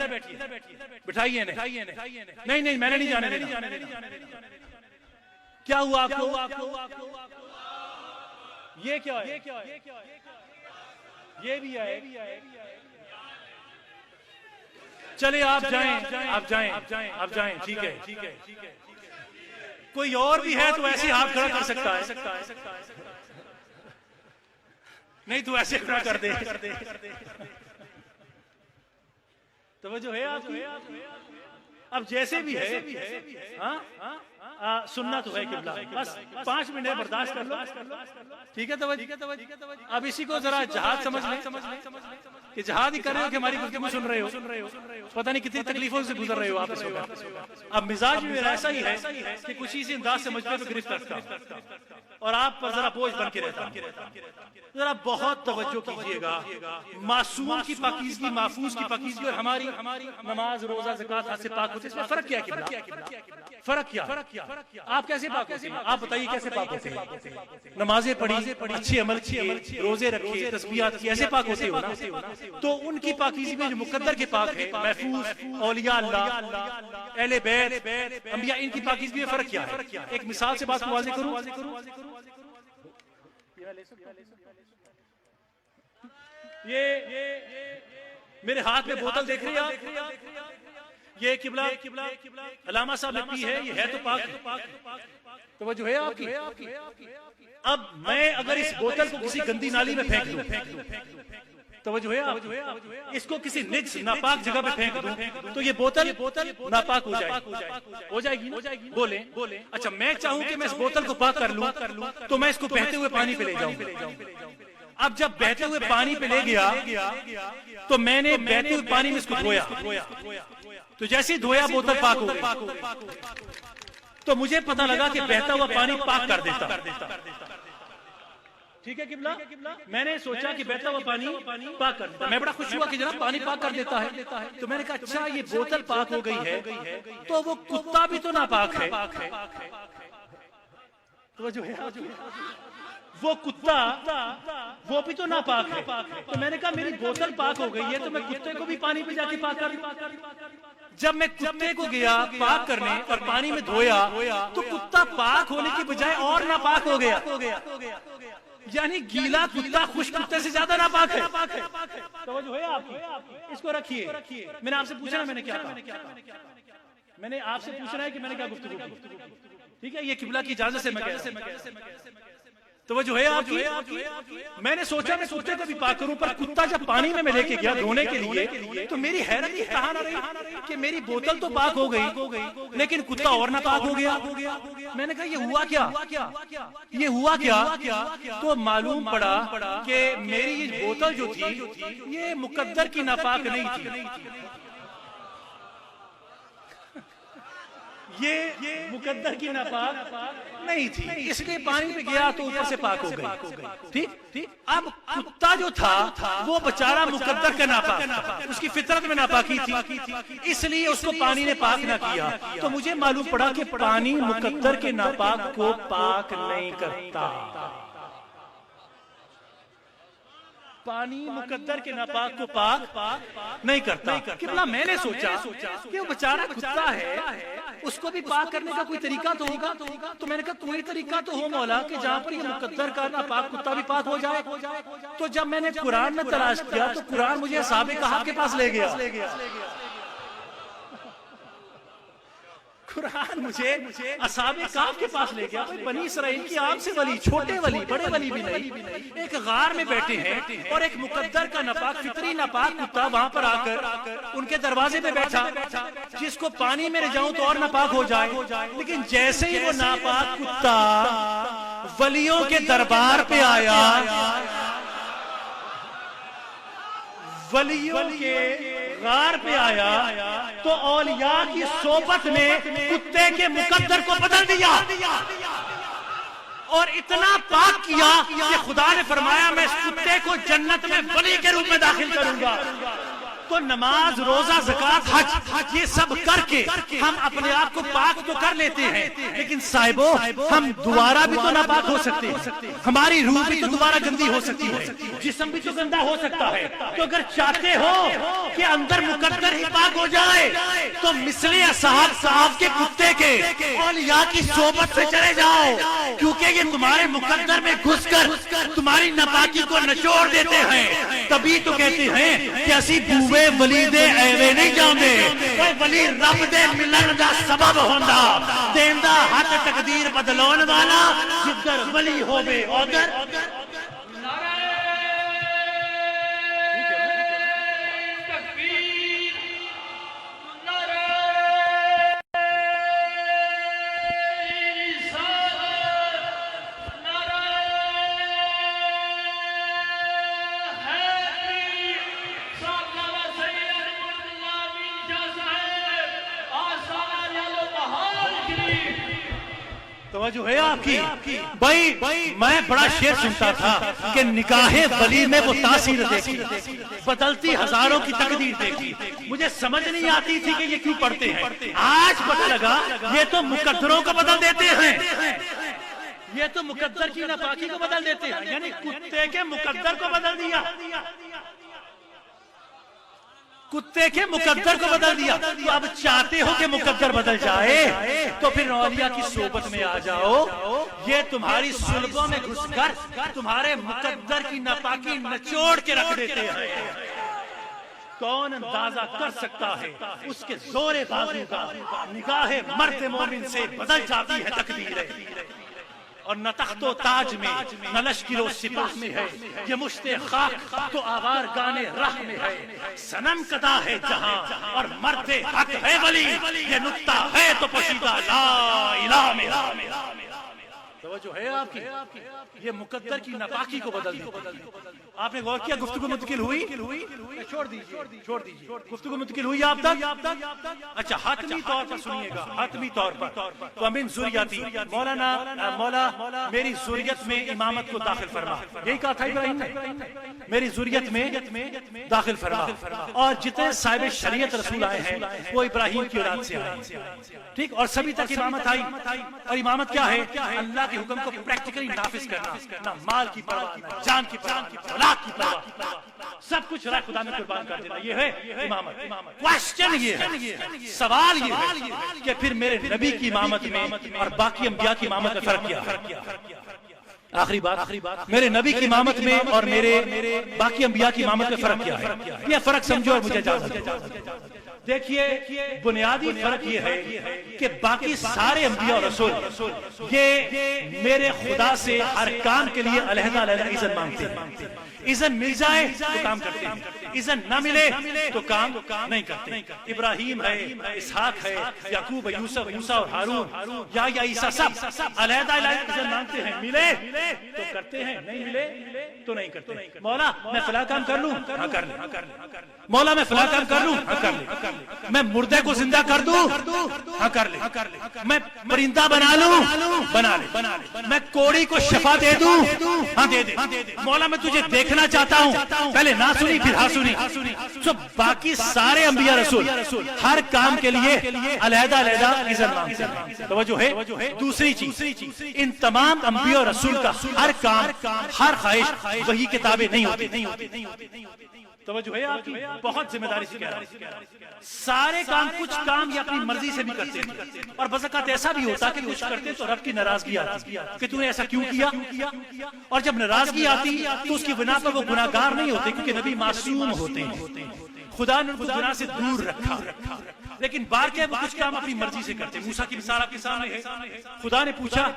بٹھائیے نہیں میں نے نہیں جانے دینا۔ کیا ہوا آپ کو؟ یہ کیا ہے؟ یہ بھی ہے، چلے آپ جائیں ٹھیک ہے. کوئی اور بھی ہے تو ایسے ہاتھ کھڑا کر سکتا ہے, نہیں تو ایسے کھڑا کر دے. توجہ ہے آپ کی. اب جیسے بھی ہے سننا تو ہے قبلہ, بس 5 منٹ برداشت کر لو, ٹھیک ہے. توجہ. اب اسی کو ذرا جہاد سمجھ لیں کہ جہاد ہی کر رہے ہو کہ ہماری گفتگو سن رہے ہو, پتہ نہیں کتنی تکلیفوں سے گزر رہے ہو آپ اس وقت. اب مزاج بھی میرا ایسا ہی ہے کہ کچھ اسی انداز سے مجمع میں گرفت رکھتا ہوں اور آپ پر ذرا بوجھ بن کے رہتا ہوں. ذرا بہت توجہ کیجئے گا. معصوم کی پاکیزگی, محفوظ کی پاکیزگی اور ہماری نماز, روزہ, زکات حد سے پاک ہوتے, اس میں فرق کیا ہے؟ فرق کیا؟ آپ کیسے پاک ہوتے ہیں؟ آپ بتائیے کیسے پاک ہوتے ہیں؟ نمازیں پڑھی, اچھے عمل کیے, روزے رکھے, تسبیحات کی, ایسے پاک ہوتے ہو نا. تو ان کی پاکیزگی میں جو مقدر کے پاک ہے, محفوظ, اولیاء اللہ, اہل بیت, انبیاء, ان کی پاکیزگی میں فرق کیا ہے؟ ایک مثال سے بات کو واضح کروں. یہ میرے ہاتھ میں بوتل دیکھ رہے ہیں آپ, یہ قبلہ علامہ صاحب نے پی ہے, یہ ہے تو پاک. توجہ ہے آپ کی. اب میں اگر اس بوتل کو کسی گندی نالی میں پھینک دوں, توجہ ہے آپ, اس کو کسی نجس ناپاک جگہ پہ پھینک دوں تو یہ بوتل ناپاک ہو جائے گی. بولیں. اچھا میں چاہوں کہ میں اس بوتل کو پاک کر لوں تو میں اس کو بہتے ہوئے پانی پہ لے جاؤں. اب جب بہتے ہوئے پانی پہ لے گیا تو میں نے بہتے ہوئے پانی میں اس کو دھویا, تو جیسے ہی دھویا بوتل پاک ہو گئی. تو مجھے پتہ لگا کہ بہتا ہوا پانی پاک کر دیتا. ٹھیک ہے قبلہ, میں نے سوچا کہ بہتا ہوا پانی پاک کر دیتا. میں بڑا خوش ہوا کہ جناب پانی پاک کر دیتا ہے. تو میں نے کہا اچھا یہ بوتل پاک ہو گئی ہے تو وہ کتا بھی تو ناپاک ہے. وہ کتا وہ بھی تو ناپاک ہے. تو میں نے کہا میری بوتل پاک ہو گئی ہے تو میں کتے کو بھی پانی پہ جا کے پاک کر دوں. جب میں کتے کو گیا پاک کرنے اور پانی میں دھویا تو کتا پاک ہونے کی بجائے اور ناپاک ہو گیا. یعنی گیلا کتا خشک کتے سے زیادہ ناپاک ہے. توجہ ہے آپ کی. اس کو رکھیے. میں نے آپ سے پوچھنا میں نے کیا کہا, میں نے آپ سے پوچھنا ہے کہ میں نے کیا گفتگو کی. ٹھیک ہے, یہ قبلہ کی اجازت سے میں کہہ رہا ہوں. توجہ ہے آپ کی. میں نے سوچا میں کتے کو بھی پاک کروں, پر کتا جب پانی میں لے کے گیا دھونے کے لیے تو میری حیرت یہ کہاں نہ رہی کہ میری بوتل تو پاک ہو گئی لیکن کتا اور نہ پاک ہو گیا. میں نے کہا یہ ہوا کیا, تو معلوم پڑا کہ میری یہ بوتل جو تھی یہ مقدر کی ناپاک نہیں تھی. یہ مقدر کی ناپاک نہیں تھی, اس لیے پانی پہ گیا تو اوپر سے پاک ہو گئی. ٹھیک. اب کتا جو تھا وہ بیچارہ مقدر کا ناپاک, اس کی فطرت میں ناپاکی تھی, اس لیے اس کو پانی نے پاک نہ کیا. تو مجھے معلوم پڑا کہ پانی مقدر کے ناپاک کو پاک نہیں کرتا. پانی مقدر کے ناپاک کو پاک نہیں کرتا. قبلہ میں نے سوچا کہ وہ بیچارہ کتا ہے, اس کو بھی پاک کرنے کا کوئی طریقہ تو ہوگا. تو میں نے کہا کوئی طریقہ تو ہو مولا کہ جہاں پر یہ مقدر کا ناپاک کتا بھی پاک ہو جائے. تو جب میں نے قرآن میں تلاش کیا تو قرآن مجھے اصحاب کہف کے پاس لے گیا. قرآن مجھے اصحاب کہف کے پاس لے گیا. بنی اسرائیل کی عام سے ولی, چھوٹے ولی, بڑے ولی بھی نہیں, ایک غار میں بیٹھے ہیں اور ایک مقدر کا ناپاک فطری ناپاک کتا وہاں پر آ کر ان کے دروازے پہ بیٹھا, جس کو پانی میں لے جاؤں تو اور ناپاک ہو جائے. لیکن جیسے ہی وہ ناپاک کتا ولیوں کے دربار پہ آیا, ولیوں کے غار پہ آیا تو اولیاء کی صحبت نے کتے کے مقدر کو بدل دیا اور اتنا پاک کیا کہ خدا نے فرمایا میں اس کتے کو جنت میں ولی کے روپ میں داخل کروں گا. تو نماز, روزہ, زکات, حج یہ سب کر کے ہم اپنے آپ کو پاک تو کر لیتے ہیں, لیکن صاحبو ہم دوبارہ بھی تو ناپاک ہو سکتے ہیں. ہماری روح بھی تو دوبارہ گندی ہو سکتی ہے, جسم بھی تو گندا ہو سکتا ہے. تو اگر چاہتے ہو کہ اندر مقدر ہی پاک ہو جائے تو مثل صاحب کے کتے کے اولیاء کی صحبت سے چلے جاؤ، کیونکہ یہ تمہارے مقدر میں گھس کر تمہاری ناپاکی کو نچوڑ دیتے ہیں. تبھی تو کہتے ہیں کہ اسی بوے ولی دے ایوے نہیں جاندے، کوئی ولی رب دے ملن دا سبب ہوندا، دیندا حق تقدیر بدلون والا جدھر ولی ہووے ادھر. توجہ ہے آپ کی؟ بھائی میں بڑا شعر سنتا تھا کہ نکاح ولی میں وہ تاثیر دیکھی، بدلتی ہزاروں کی تقدیر دیکھی. مجھے سمجھ نہیں آتی تھی کہ یہ کیوں پڑھتے ہیں. آج پتہ لگا یہ تو مقدروں کو بدل دیتے ہیں، یہ تو مقدر کی ناپاکی کو بدل دیتے ہیں. یعنی کتے کے مقدر کو بدل دیا، کتے کے مقدر کو بدل دیا. تو اب چاہتے ہو کہ مقدر بدل جائے تو پھر اولیاء کی صحبت میں آ جاؤ. یہ تمہاری صلبوں میں گھس کر تمہارے مقدر کی ناپاکی نچوڑ کے رکھ دیتے ہیں. کون اندازہ کر سکتا ہے اس کے زور بازو کا؟ نگاہ مرد مومن سے بدل جاتی ہے تقدیریں. اور نہ تخت و تاج میں نہ لشکر و سپاہ میں ہے یہ مشت خاک تو آوار گانے راہ میں ہے. صنم کدا ہے جہاں اور مرد حق ہے ولی، یہ نکتہ ہے تو پوشیدہ لا الہ میں. توجہ ہے آپ کی؟ یہ مقدر کی ناپاکی کو بدل دیا. آپ نے غور کیا گفتگو منتقل ہوئی؟ چھوڑ دیجیے گفتگو منتقل ہوئی آپ تک؟ اچھا حتمی طور پر سنیے گا، حتمی طور پر. تو امین ذریتی مولا میری ذریت میں امامت کو داخل فرما. یہی کہا تھا ابراہیم نے، میری ذریت میں داخل فرما. اور جتنے صاحب شریعت رسول آئے ہیں وہ ابراہیم کی اولاد سے آئے، ٹھیک. اور سبھی تک امامت آئی. اور امامت کیا ہے؟ اللہ کے حکم کو پریکٹیکلی نافذ کرنا، نہ مال کی پرواہ، نہ جان کی پرواہ، اولاد کی پرواہ، سب کچھ رائے خدا میں قربان کر دینا. یہ ہے امامت. کوشچن یہ ہے، سوال یہ ہے کہ پھر میرے نبی کی امامت میں اور باقی انبیاء کی امامت میں فرق کیا ہے؟ آخری بات، میرے نبی کی امامت میں اور میرے باقی انبیاء کی امامت میں فرق کیا ہے؟ یہ فرق سمجھو اور مجھے اجازت دو. دیکھیے بنیادی فرق یہ ہے کہ باقی سارے انبیاء اور رسول یہ میرے خدا سے ہر کام کے لیے علیحدہ اذن مانگتے ہیں. اذن مل جائے تو کام کرتے ہیں، اذن نہ ملے تو کام نہیں کرتے. ابراہیم ہے، اسحاق ہے، یعقوب، یوسف، موسیٰ اور ہارون، یا عیسیٰ، سب علیحدہ اذن مانگتے ہیں. ملے تو کرتے ہیں، نہیں ملے تو نہیں کرتے. مولا میں فلاں کام کر لوں، ہاں کر لیں. مولا میں فلاں کام کر لوں، ہاں کر لیں. میں مردے کو زندہ کر دوں، ہاں کر لیں. میں پرندہ بنا لوں، بنا لے. میں کوڑی کو شفا دے دوں، ہاں دے دے. مولا میں تجھے دیکھنا چاہتا ہوں، پہلے نہ سنی پھر ہاں سنی. تو باقی سارے انبیاء رسول ہر کام کے لیے علیحدہ اذن مانگتے ہیں. توجہ ہے. دوسری چیز، ان تمام انبیاء اور رسول کا ہر کام، ہر خواہش وہی کتابیں نہیں ہوتی. توجہ ہے آپ کی؟ بہت ذمہ داری سے کہہ رہا ہوں. سارے کام، کچھ کام یہ اپنی مرضی سے بھی کرتے ہیں، اور بس اوقات ایسا بھی ہوتا کہ کچھ کرتے تو رب کی ناراضگی آتی کہ تو نے ایسا کیوں کیا. اور جب ناراضگی آتی تو اس کی بنا پر وہ گناہگار نہیں ہوتے، کیونکہ نبی معصوم ہوتے ہیں، خدا نے ان کو گناہ سے دور رکھا. لیکن بار کے وہ کچھ کام اپنی مرضی سے کرتے. موسیٰ کی مثال آپ کے سامنے ہے. خدا نے پوچھا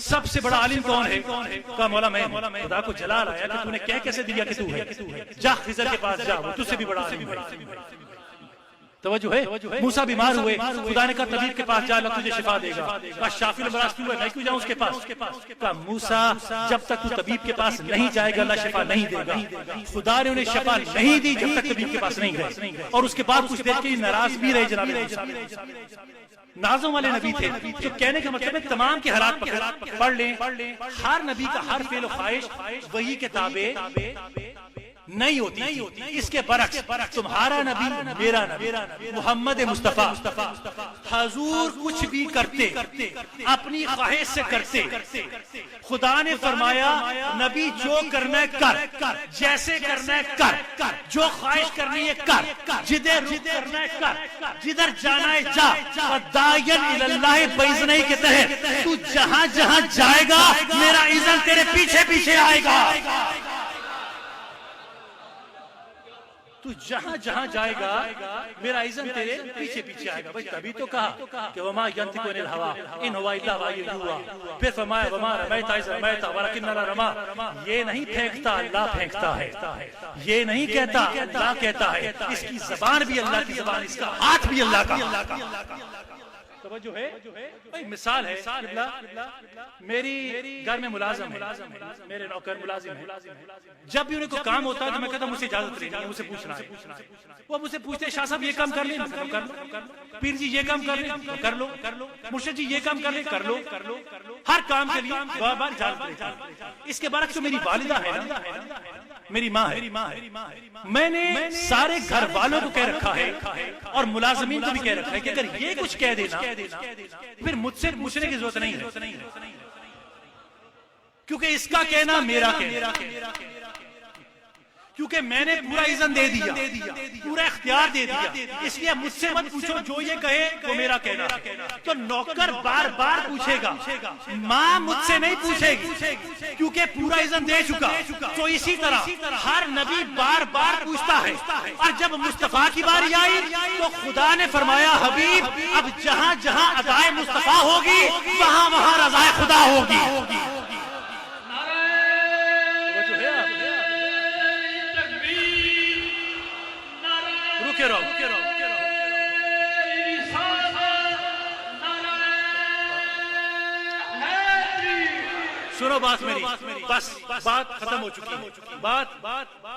سب سے بڑا عالم کون ہے؟ کہا مولا میں. خدا کو جلال آیا کہ تو نے کہہ کیسے دیا کہ تو ہے؟ جا خضر کے پاس جا، وہ تجھ سے بھی بڑا عالم ہے. توجہ ہے. موسیٰ بیمار ہوئے، خدا نے کہا طبیب کے پاس جا، اللہ تجھے شفا دے گا. کہا شافی المراض تو ہے، میں کیوں جاؤں اس کے پاس؟ کہا موسیٰ جب تک تو طبیب کے پاس نہیں جائے گا اللہ شفا نہیں دے گا. خدا نے انہیں شفا نہیں دی جب تک طبیب کے پاس نہیں گئے، اور اس کے بعد کچھ دیر کے لیے ناراض بھی رہے جناب موسیٰ. نازوں والے نبی تھے. جو کہنے کا مطلب ہے تمام کے حالات پڑھ لیں. ہر نبی کا ہر فعل و خواہش وہی کتابیں نہیں ہوتی. اس کے برعکس تمہارا نبی میرا نبی محمد مصطفیٰ حضور کچھ بھی کرتے اپنی خواہش سے کرتے. خدا نے فرمایا نبی جو کرنا ہے کر, جیسے کرنا ہے کر, جو خواہش کرنی ہے کر, جدھر رخ کرنا ہے کر, جدھر جانا ہے جا. داعین الاللہ باذنہ کے تحت تو جہاں جہاں جائے گا میرا اذن تیرے پیچھے پیچھے آئے گا. تو جہاں جہاں جائے گا میرا اذن تیرے پیچھے پیچھے آئے گا. بھائی تبھی تو کہا کہ وما ينطق عن الهوى ان هو الا وحی یوحی. پھر فرمایا وما رمیت اذ رمیت ولکن اللہ رمی. یہ نہیں پھینکتا اللہ پھینکتا ہے, یہ نہیں کہتا اللہ کہتا ہے. اس کی زبان بھی اللہ کی زبان, اس کا ہاتھ بھی اللہ کا. توجہ ہے بھائی. مثال ہے میری گھر میں ملازم ہے, میرے نوکر ملازم ہے. جب بھی انہیں کوئی کام ہوتا ہے تو میں کہتا ہوں مجھ سے اجازت لینی ہے, مجھ سے پوچھنا ہے. وہ مجھ سے پوچھتے ہیں شاہ صاحب یہ کام کر لیں, کر لو. پیر جی یہ کام کر لیں, کر لو. مرشد جی یہ کام کر لیں, کر لو. ہر کام کے لیے بار بار اجازت لیں. اس کے برعکس جو میری والدہ ہے نا, میری ماں ہے, میں نے سارے گھر والوں کو کہہ رکھا ہے اور ملازمین کو بھی کہہ رکھا ہے کہ اگر یہ کچھ کہہ دینا پھر مجھ سے پوچھنے کی ضرورت نہیں ہے, کیونکہ اس کا کہنا میرا کہنا, کیونکہ میں نے پورا اذن دے دیا, پورا اختیار دے دیا. اس لیے مجھ سے مت پوچھو, جو یہ کہے وہ میرا کہنا. تو نوکر بار بار پوچھے گا, ماں مجھ سے نہیں پوچھے گی کیونکہ پورا اذن دے چکا. تو اسی طرح ہر نبی بار بار پوچھتا ہے. اور جب مصطفیٰ کی باری آئی تو خدا نے فرمایا حبیب اب جہاں جہاں ادائے مصطفیٰ ہوگی وہاں وہاں رضائے خدا ہوگی. سنو بات میری, بس بات ختم ہو چکی ہے, بات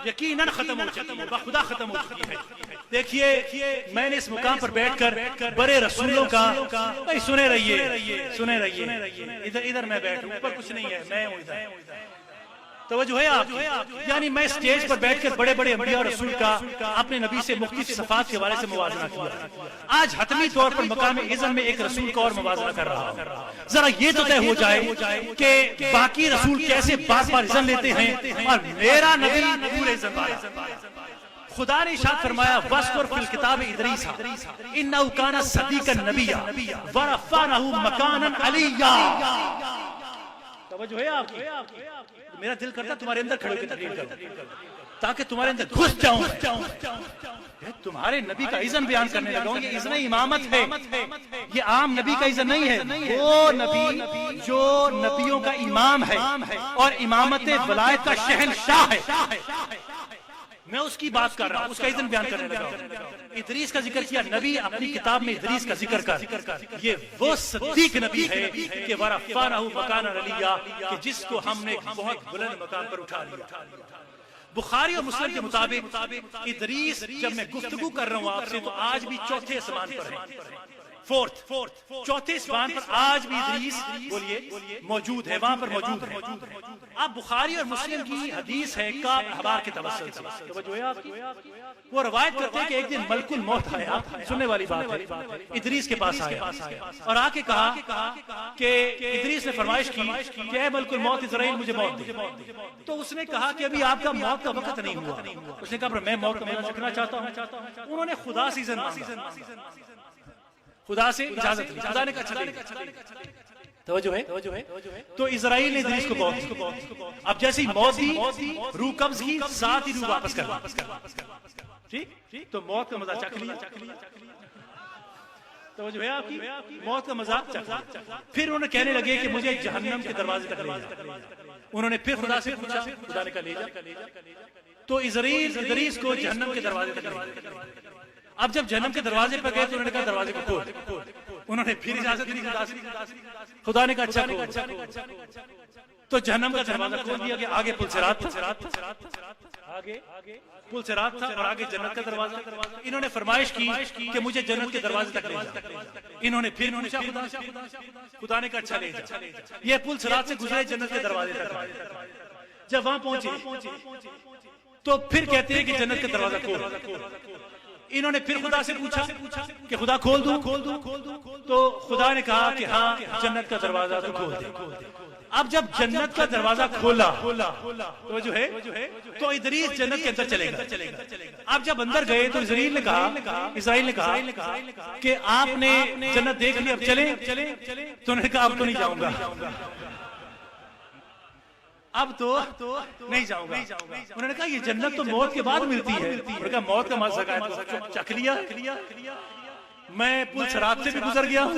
یقیناً ختم ہو چکی ہے, خدا ختم ہو چکی ہے. دیکھیے میں نے اس مقام پر بیٹھ کر بڑے رسولوں کا سنے رہیے. ادھر میں بیٹھوں, اوپر کچھ نہیں ہے, میں ہوں ادھر. توجہ ہے آپ, یعنی میں سٹیج پر بیٹھ کر بڑے بڑے انبیاء اور رسول کا اپنے نبی سے مختلف صفات کے حوالے سے موازنہ کیا. آج حتمی طور پر مقام اذن میں ایک رسول کا اور موازنہ کر رہا ہوں. ذرا یہ تو طے ہو جائے کہ باقی رسول کیسے بار بار اذن لیتے ہیں اور میرا نبی پورے اذن پایا. خدا نے ارشاد فرمایا وَاذْكُرْ فِي الْكِتَابِ إِدْرِيسَ إِنَّهُ كَانَ صَدِيقًا نَبِيًّا وَرَفَعْنَهُ مَكَانًا عَلِيًّا. توجہ ہے آپ کی. میرا دل کرتا تمہارے اندر کھڑے ہو کے تقریر کروں تاکہ تمہارے اندر گھس جاؤں. تمہارے نبی کا اذن بیان کرنے لگا ہوں. یہ اذن امامت ہے, یہ عام نبی کا اذن نہیں ہے. وہ نبی جو نبیوں کا امام ہے اور امامت ولایت کا شہنشاہ ہے, میں اس کی بات کر رہا ہوں, اس کا اذن بیان کرنے لگا ہوں. ادریس کا ذکر کیا, نبی اپنی کتاب میں ادریس کا ذکر کر. یہ وہ صدیق نبی ہے کہ وَرَفَعْنَهُ مَكَانًا عَلِيًّا, کہ جس کو ہم نے بہت بلند مقام پر اٹھا لیا. بخاری اور مسلم کے مطابق ادریس, جب میں گفتگو کر رہا ہوں آپ سے, تو آج بھی چوتھے آسمان پر ہے. چوتھے آسمان پر آج بھی ادریس بولیے موجود ہے, وہاں پر موجود ہے. اب بخاری اور مسلم کی حدیث ہے کعب احبار کے توسل سے. توجہ ہے آپ کی. وہ روایت کرتے ہیں کہ ایک دن ملک الموت آیا, سننے والی بات ہے, ادریس کے پاس آیا اور آ کے کہا کہ ادریس نے فرمائش کی کہ اے ملک الموت اسرائیل مجھے موت دے. تو اس نے کہا کہ ابھی آپ کا موت کا وقت نہیں ہوا. اس نے کہا میں موت کا مزہ چکھنا چاہتا ہوں. انہوں نے خدا سے اذن مانگا, خدا سے اجازت لی. خدا نے کہا توجہ ہے. تو اسرائیل نے ادریس کو موت دی. اب جیسی موت دی, روح قبض کی, ساتھ ہی روح واپس کر. ٹھیک, تو موت کا مزہ چکھ لیا. توجہ ہے آپ کی. موت کا مزہ چکھا. پھر انہوں نے کہنے لگے کہ مجھے جہنم کے دروازے تک لے جا. انہوں نے پھر خدا سے پوچھا, خدا نے کہا لے جا. تو اسرائیل ادریس کو جہنم کے دروازے تک لے جا. اب جب جہنم کے دروازے پر گئے تو انہوں نے کہا دروازے کو کھول. انہوں نے پھر اجازت دی خدا سے. خدا نے کہا اچھا کھول. تو جہنم کا دروازہ کھول دیا کہ آگے پل صراط تھا, آگے پل صراط تھا اور آگے جنت کا دروازہ. انہوں نے فرمائش کی کہ مجھے جنت کے دروازے تک لے جا. انہوں نے پھر پوچھا خدا سے. خدا نے کہا اچھا لے جا. یہ پل صراط سے گزرے جنت کے دروازے تک. جب وہاں پہنچے تو پھر کہتے ہیں کہ جنت کا دروازہ کھول. انہوں نے پھر خدا سے پوچھا کہ خدا کھول دوں؟ تو خدا نے کہا کہ ہاں جنت کا دروازہ تو کھول دے. اب جب جنت کا دروازہ کھولا تو جو ہے تو ادریس جنت کے اندر چلے گا. اب جب اندر گئے تو اسرائیل نے کہا کہ آپ نے جنت دیکھ لی اب چلیں. تو انہوں نے کہا اب تو نہیں جاؤں گا, اب تو نہیں جاؤں گا. انہوں نے کہا یہ جنت تو موت کے بعد ملتی ہے. انہوں نے کہا موت کا مزہ چکھ لیا, میں پل صراط سے بھی گزر گیا ہوں,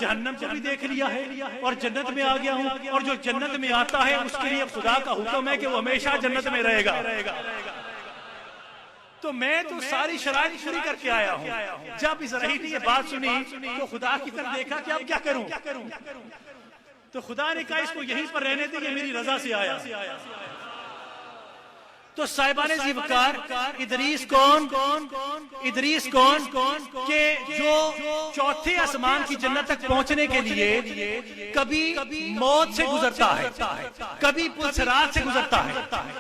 جہنم کو بھی دیکھ لیا ہے اور جنت میں آ گیا ہوں, اور جو جنت میں آتا ہے اس کے لیے خدا کا حکم ہے کہ وہ ہمیشہ جنت میں رہے گا. تو میں تو ساری شرائط پوری کر کے آیا ہوں. جب اسرائیل نے یہ بات سنی تو خدا کی طرف دیکھا کہ اب کیا کروں. تو خدا نے کہا اس کو یہیں پر رہنے دے, یہ میری رضا سے آیا. تو صاحبان ذی وقار ادریس کون کہ جو چوتھے آسمان کی جنت تک پہنچنے کے لیے کبھی موت سے گزرتا ہے, کبھی پل صراط سے گزرتا ہے,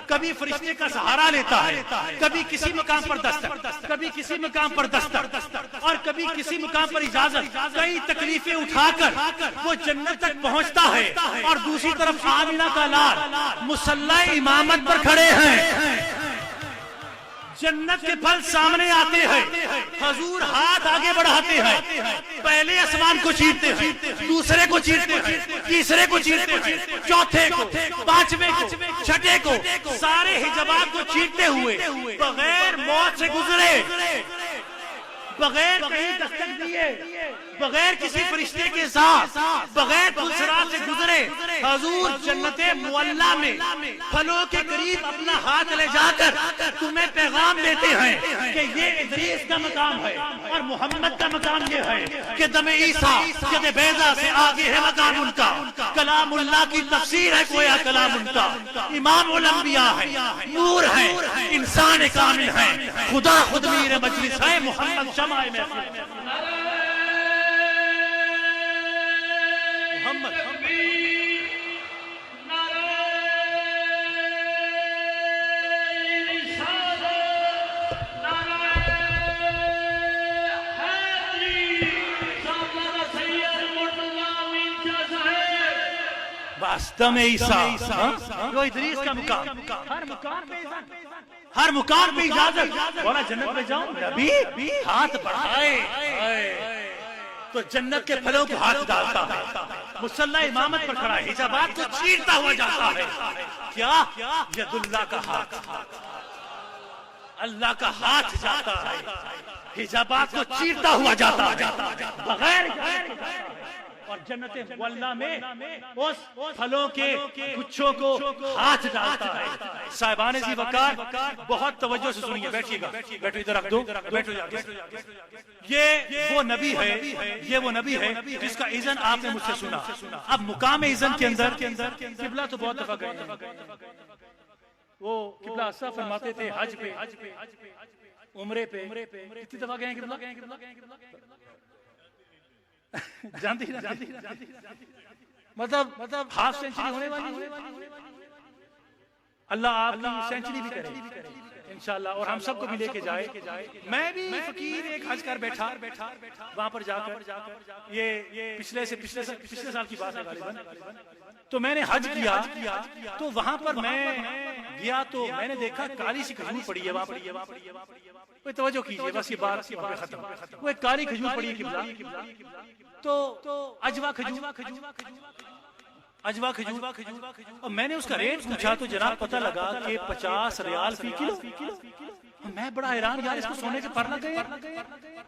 کبھی فرشتے کا سہارا لیتا ہے, کبھی کسی مقام پر دستک, کبھی کسی مقام پر دستک, اور کبھی کسی مقام پر اجازت, کئی تکلیفیں اٹھا کر وہ جنت تک پہنچتا ہے. اور دوسری طرف آمنہ کا لال مصلی امامت پر کھڑے ہیں, جنت کے پھل سامنے آتے ہیں, حضور ہاتھ آگے بڑھاتے ہیں, پہلے آسمان کو چیرتے ہیں, دوسرے کو چیرتے ہیں, تیسرے کو چیرتے ہیں, چوتھے کو, پانچویں کو, چھٹے کو, سارے حجابات کو چیرتے ہوئے بغیر موت سے گزرے, بغیر کہیں دستک دیے, بغیر کسی فرشتے کے ساتھ, بغیر پل صراط سے گزرے, حضور جنت معلیٰ میں پھلوں کے قریب اپنا ہاتھ لے جا کر تمہیں پیغام دیتے ہیں کہ یہ ادریس کا مقام ہے اور محمد کا مقام یہ ہے کہ دم عیسیٰ جد بیضا سے آگے ہے مقام ان کا, کلام اللہ کی تفسیر ہے گویا کلام ان کا, امام الانبیاء ہے, نور ہے, انسان کامل ہے, خدا خود میر مجلس ہے, محمد شمع محفل. دم عیسیٰ جو ادریس کا مقام, ہر مقام پہ اجازت, بولا جنت میں جاؤں, نبی ہاتھ بڑھائے تو جنت کے پھلوں کو ہاتھ ڈالتا ہے, مصلی امامت پر کھڑا ہے, حجابات کو چیرتا ہوا جاتا ہے. کیا ید اللہ کا ہاتھ, اللہ کا ہاتھ جاتا ہے, حجابات کو چیرتا ہوا جاتا ہے بغیر, اور جنت معلیٰ میں اس پھلوں کے گچھوں کو ہاتھ ڈالتا ہے. صاحبان ذی وقار بہت توجہ سے سنیے, بیٹھیے گا, بیٹھو ادھر رکھ دو, بیٹھو جا کے. یہ وہ نبی ہے جس کا اذن آپ نے مجھ سے سنا. اب مقام اذن کے اندر قبلہ تو بہت دفعہ گئے ہیں, وہ قبلہ اصلا فرماتے تھے حج پہ, عمرے پہ, کتنی دفعہ گئے ہیں قبلہ؟ جانتی مطلب ہاف سینچری ہونے والی ہے. اللہ آپ کی سینچری بھی کرے انشاءاللہ, اور ہم سب کو بھی لے کے جائے. میں بھی فقیر ایک حج کر بیٹھا وہاں پر جا کر, یہ پچھلے سال کی بات ہے غالباً, تو میں نے حج کیا تو وہاں پر میں گیا تو میں نے دیکھا کالی سی کھجور پڑی ہے وہاں پر. توجہ کیجئے, بس یہ بات ختم. وہ ایک کالی کھجور پڑی ہے قبلہ, تو اجوا کھجور, اور میں نے اس کا ریٹ پوچھا تو جناب پتہ لگا کہ 50 ریال فی کلو. میں بڑا حیران, یار اس کو سونے کے پر لگ گئے.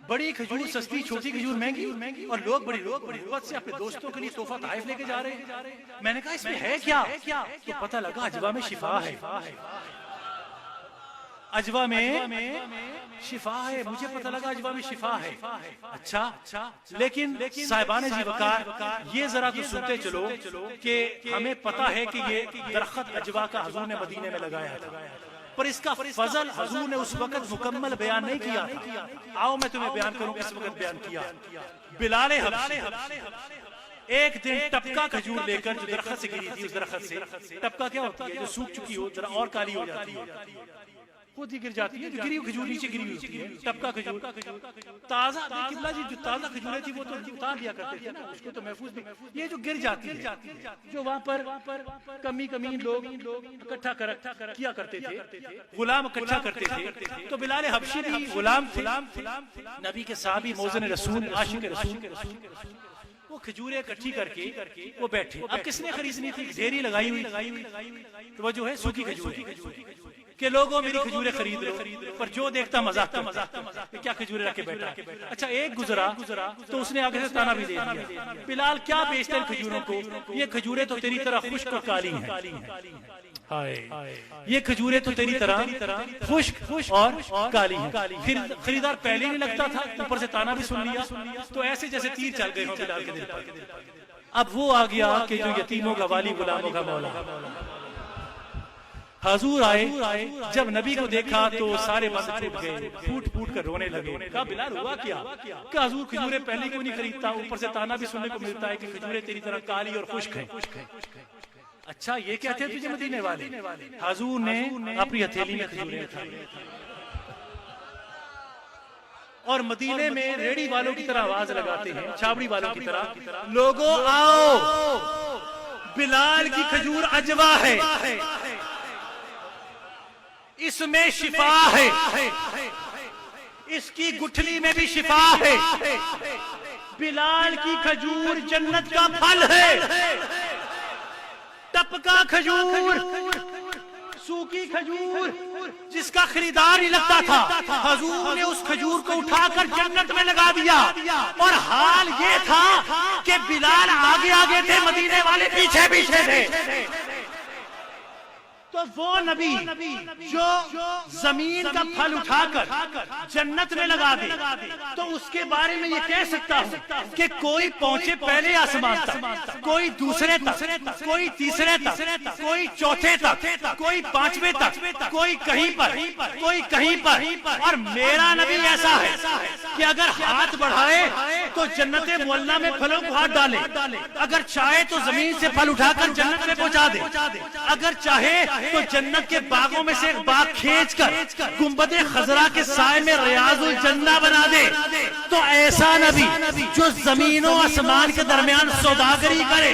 بڑی کھجور سستی, چھوٹی کھجور مہنگی, اور لوگ بڑی قوت سے اپنے دوستوں کے لیے تحفہ تحائف لے کے جا رہے ہیں. میں نے کہا اس میں ہے کیا, تو پتہ لگا اجوا میں شفا ہے, اجوا میں شفا ہے. مجھے پتہ لگا اجوا میں شفا ہے. اچھا, لیکن صاحبان ذی وقار یہ ذرا تو سنتے چلو کہ ہمیں پتہ ہے کہ یہ درخت اجوا کا حضور نے مدینے میں لگایا تھا, پر اس کا فضل حضور نے اس وقت مکمل بیان نہیں کیا تھا. آؤ میں تمہیں بیان کروں, اس وقت بیان کیا. بلال حبشی ایک دن ٹپکا کھجور لے کر, جو درخت سے گری تھی, اس درخت سے ٹپکا کیا ہوتی ہے جو سوکھ چکی ہو ذرا اور کالی ہو جاتی ہے, خود ہی گر جاتی ہے، جو گری ہوئی کھجور نیچے گری ہوئی ہوتی ہے، ٹپکا کھجور تازہ قبلہ جی جو تازہ کھجوریں تھی وہ تو اتار لیا کرتے تھے نا، اس کو تو محفوظ بھی، یہ جو گر جاتی ہے، جو وہاں پر کمی لوگ اکٹھا کیا کرتے تھے، غلام اکٹھا کرتے تھے، تو بلال حبشی بھی غلام تھے، نبی کے صحابی موزن رسول عاشق رسول، وہ کھجوریں اکٹھی کر کے وہ بیٹھے. اب کس نے خریدنی تھی؟ ڈھیری لگائی ہوئی، تو وہ جو ہے سوکھی کھجور کہ لوگوں میری کھجوریں خرید لو، پر جو دیکھتا مذاق کیا کھجوریں رکھ کے بیٹھا. اچھا ایک گزرا تو اس نے آگے سے تانا بھی دے دیا، بلال کیا بیچتے ہیں کھجوروں کو؟ یہ کھجوریں تو تیری طرح خشک اور کالی ہیں، یہ کھجوریں تو تیری طرح خشک اور کالی ہیں. خریدار پہلے نہیں لگتا تھا، اوپر سے تانا بھی سن لیا، تو ایسے جیسے تیر چل گئے ہوں بلال کے دل پر. اب وہ آ گیا کہ جو یتیموں کا والی، غلاموں کا مولا. حضور آئے، جب نبی کو دیکھا تو سارے بند ٹوٹ گئے، پھوٹ کر رونے لگے. کہا بلال ہوا کیا؟ کہ حضور کھجوریں پہلے کیوں نہیں خریدتا؟ اوپر سے تانا بھی سننے کو ملتا ہے کہ کھجوریں تیری طرح کالی اور خشک ہیں. اچھا یہ کہتے ہیں تجھے مدینے والے؟ حضور نے اپنی ہتھیلی میں کھجوریں اٹھائی اور مدینے میں ریڑی والوں کی طرح آواز لگاتے ہیں، چھاوڑی والوں کی طرح، لوگوں آؤ، بلال کی کھجور اجوا ہے، اس میں شفا ہے، اس کی گٹھلی میں بھی شفا ہے، بلال کی کھجور جنت کا پھل ہے. ٹپکا کھجور، سوکی کھجور جس کا خریدار ہی لگتا تھا، حضور نے اس کھجور کو اٹھا کر جنت میں لگا دیا. اور حال یہ تھا کہ بلال آگے تھے، مدینے والے پیچھے تھے. تو وہ نبی جو زمین کا پھل اٹھا کر جنت میں لگا دے، تو اس کے بارے میں یہ کہہ سکتا ہوں کہ کوئی پہنچے پہلے آسمان تک، کوئی دوسرے تک، کوئی تیسرے تک، کوئی چوتھے تک، کوئی پانچویں تک، کوئی کہیں پر، کوئی کہیں پر. اور میرا نبی ایسا ہے کہ اگر ہاتھ بڑھائے تو جنت معلیٰ میں پھلوں کو ہاتھ ڈالے، اگر چاہے تو زمین سے پھل اٹھا کر جنت میں پہنچا دے، اگر چاہے تو جنت کے باغوں میں سے ایک باغ کھینچ کر گنبد خضرا کے سائے میں ریاض الجنہ بنا دے. تو ایسا نبی جو زمین و آسمان کے درمیان سوداگری کرے،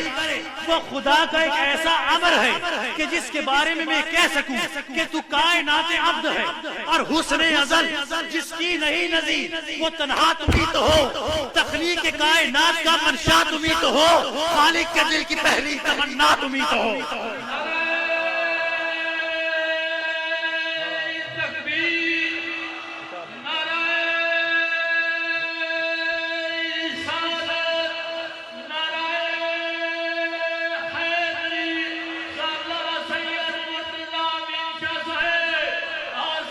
وہ خدا کا ایک ایسا امر ہے کہ جس کے بارے میں میں کہہ سکوں کہ تو کائنات عبد ہے، اور حسن ازل جس کی نہیں نظیر، وہ تنہا تمہیں تو ہو، تخلیق کائنات کا منشا تمہیں تو ہو، خالق کے دل کی پہلی تمنا تمہیں تو ہو.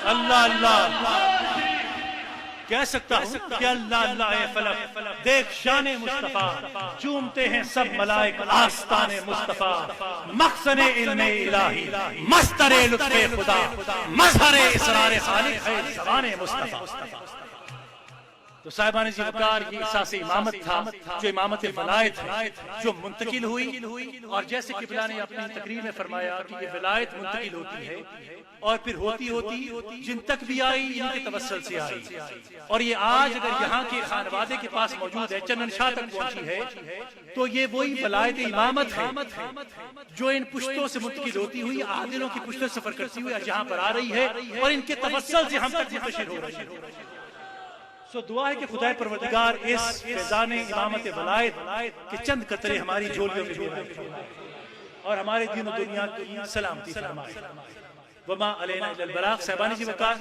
اللہ اللہ کہہ سکتا ہوں کہ اللہ اللہ اے فلک دیکھ شان مصطفیٰ، چومتے ہیں سب ملائک آستان مصطفیٰ، مخزن علم الہی، مستر لطف خدا، مظہر اسرار خالق ہے زبان مصطفیٰ. تو صاحبان جی وقار یہ احساس امامت تھا، جو امامت ولایت ہے، جو منتقل ہوئی. اور جیسے قبلہ نے اپنی تقریر میں فرمایا کہ یہ ولایت منتقل ہوتی ہے اور پھر ہوتی جن تک بھی آئی ان کے توسل سے آئی. اور یہ آج اگر یہاں کے خانوادے کے پاس موجود ہے، چنن شاہ تک پہنچی ہے، تو یہ وہی ولایت امامت ہے جو ان پشتوں سے منتقل ہوتی ہوئی عادلوں کی پشتوں سفر کرتی ہوئی یہاں پر آ رہی ہے، اور ان کے توسل سے ہم تک منتشر ہو رہی ہے. سو دعا ہے کہ خدائے پروردگار اس فیضان امامت ولایت کے چند قطرے ہماری جھولیوں میں ڈالے اور ہمارے دین و دنیا کی سلامتی فرمائے. وما علینا الا البلاغ. صاحبانی جی وقار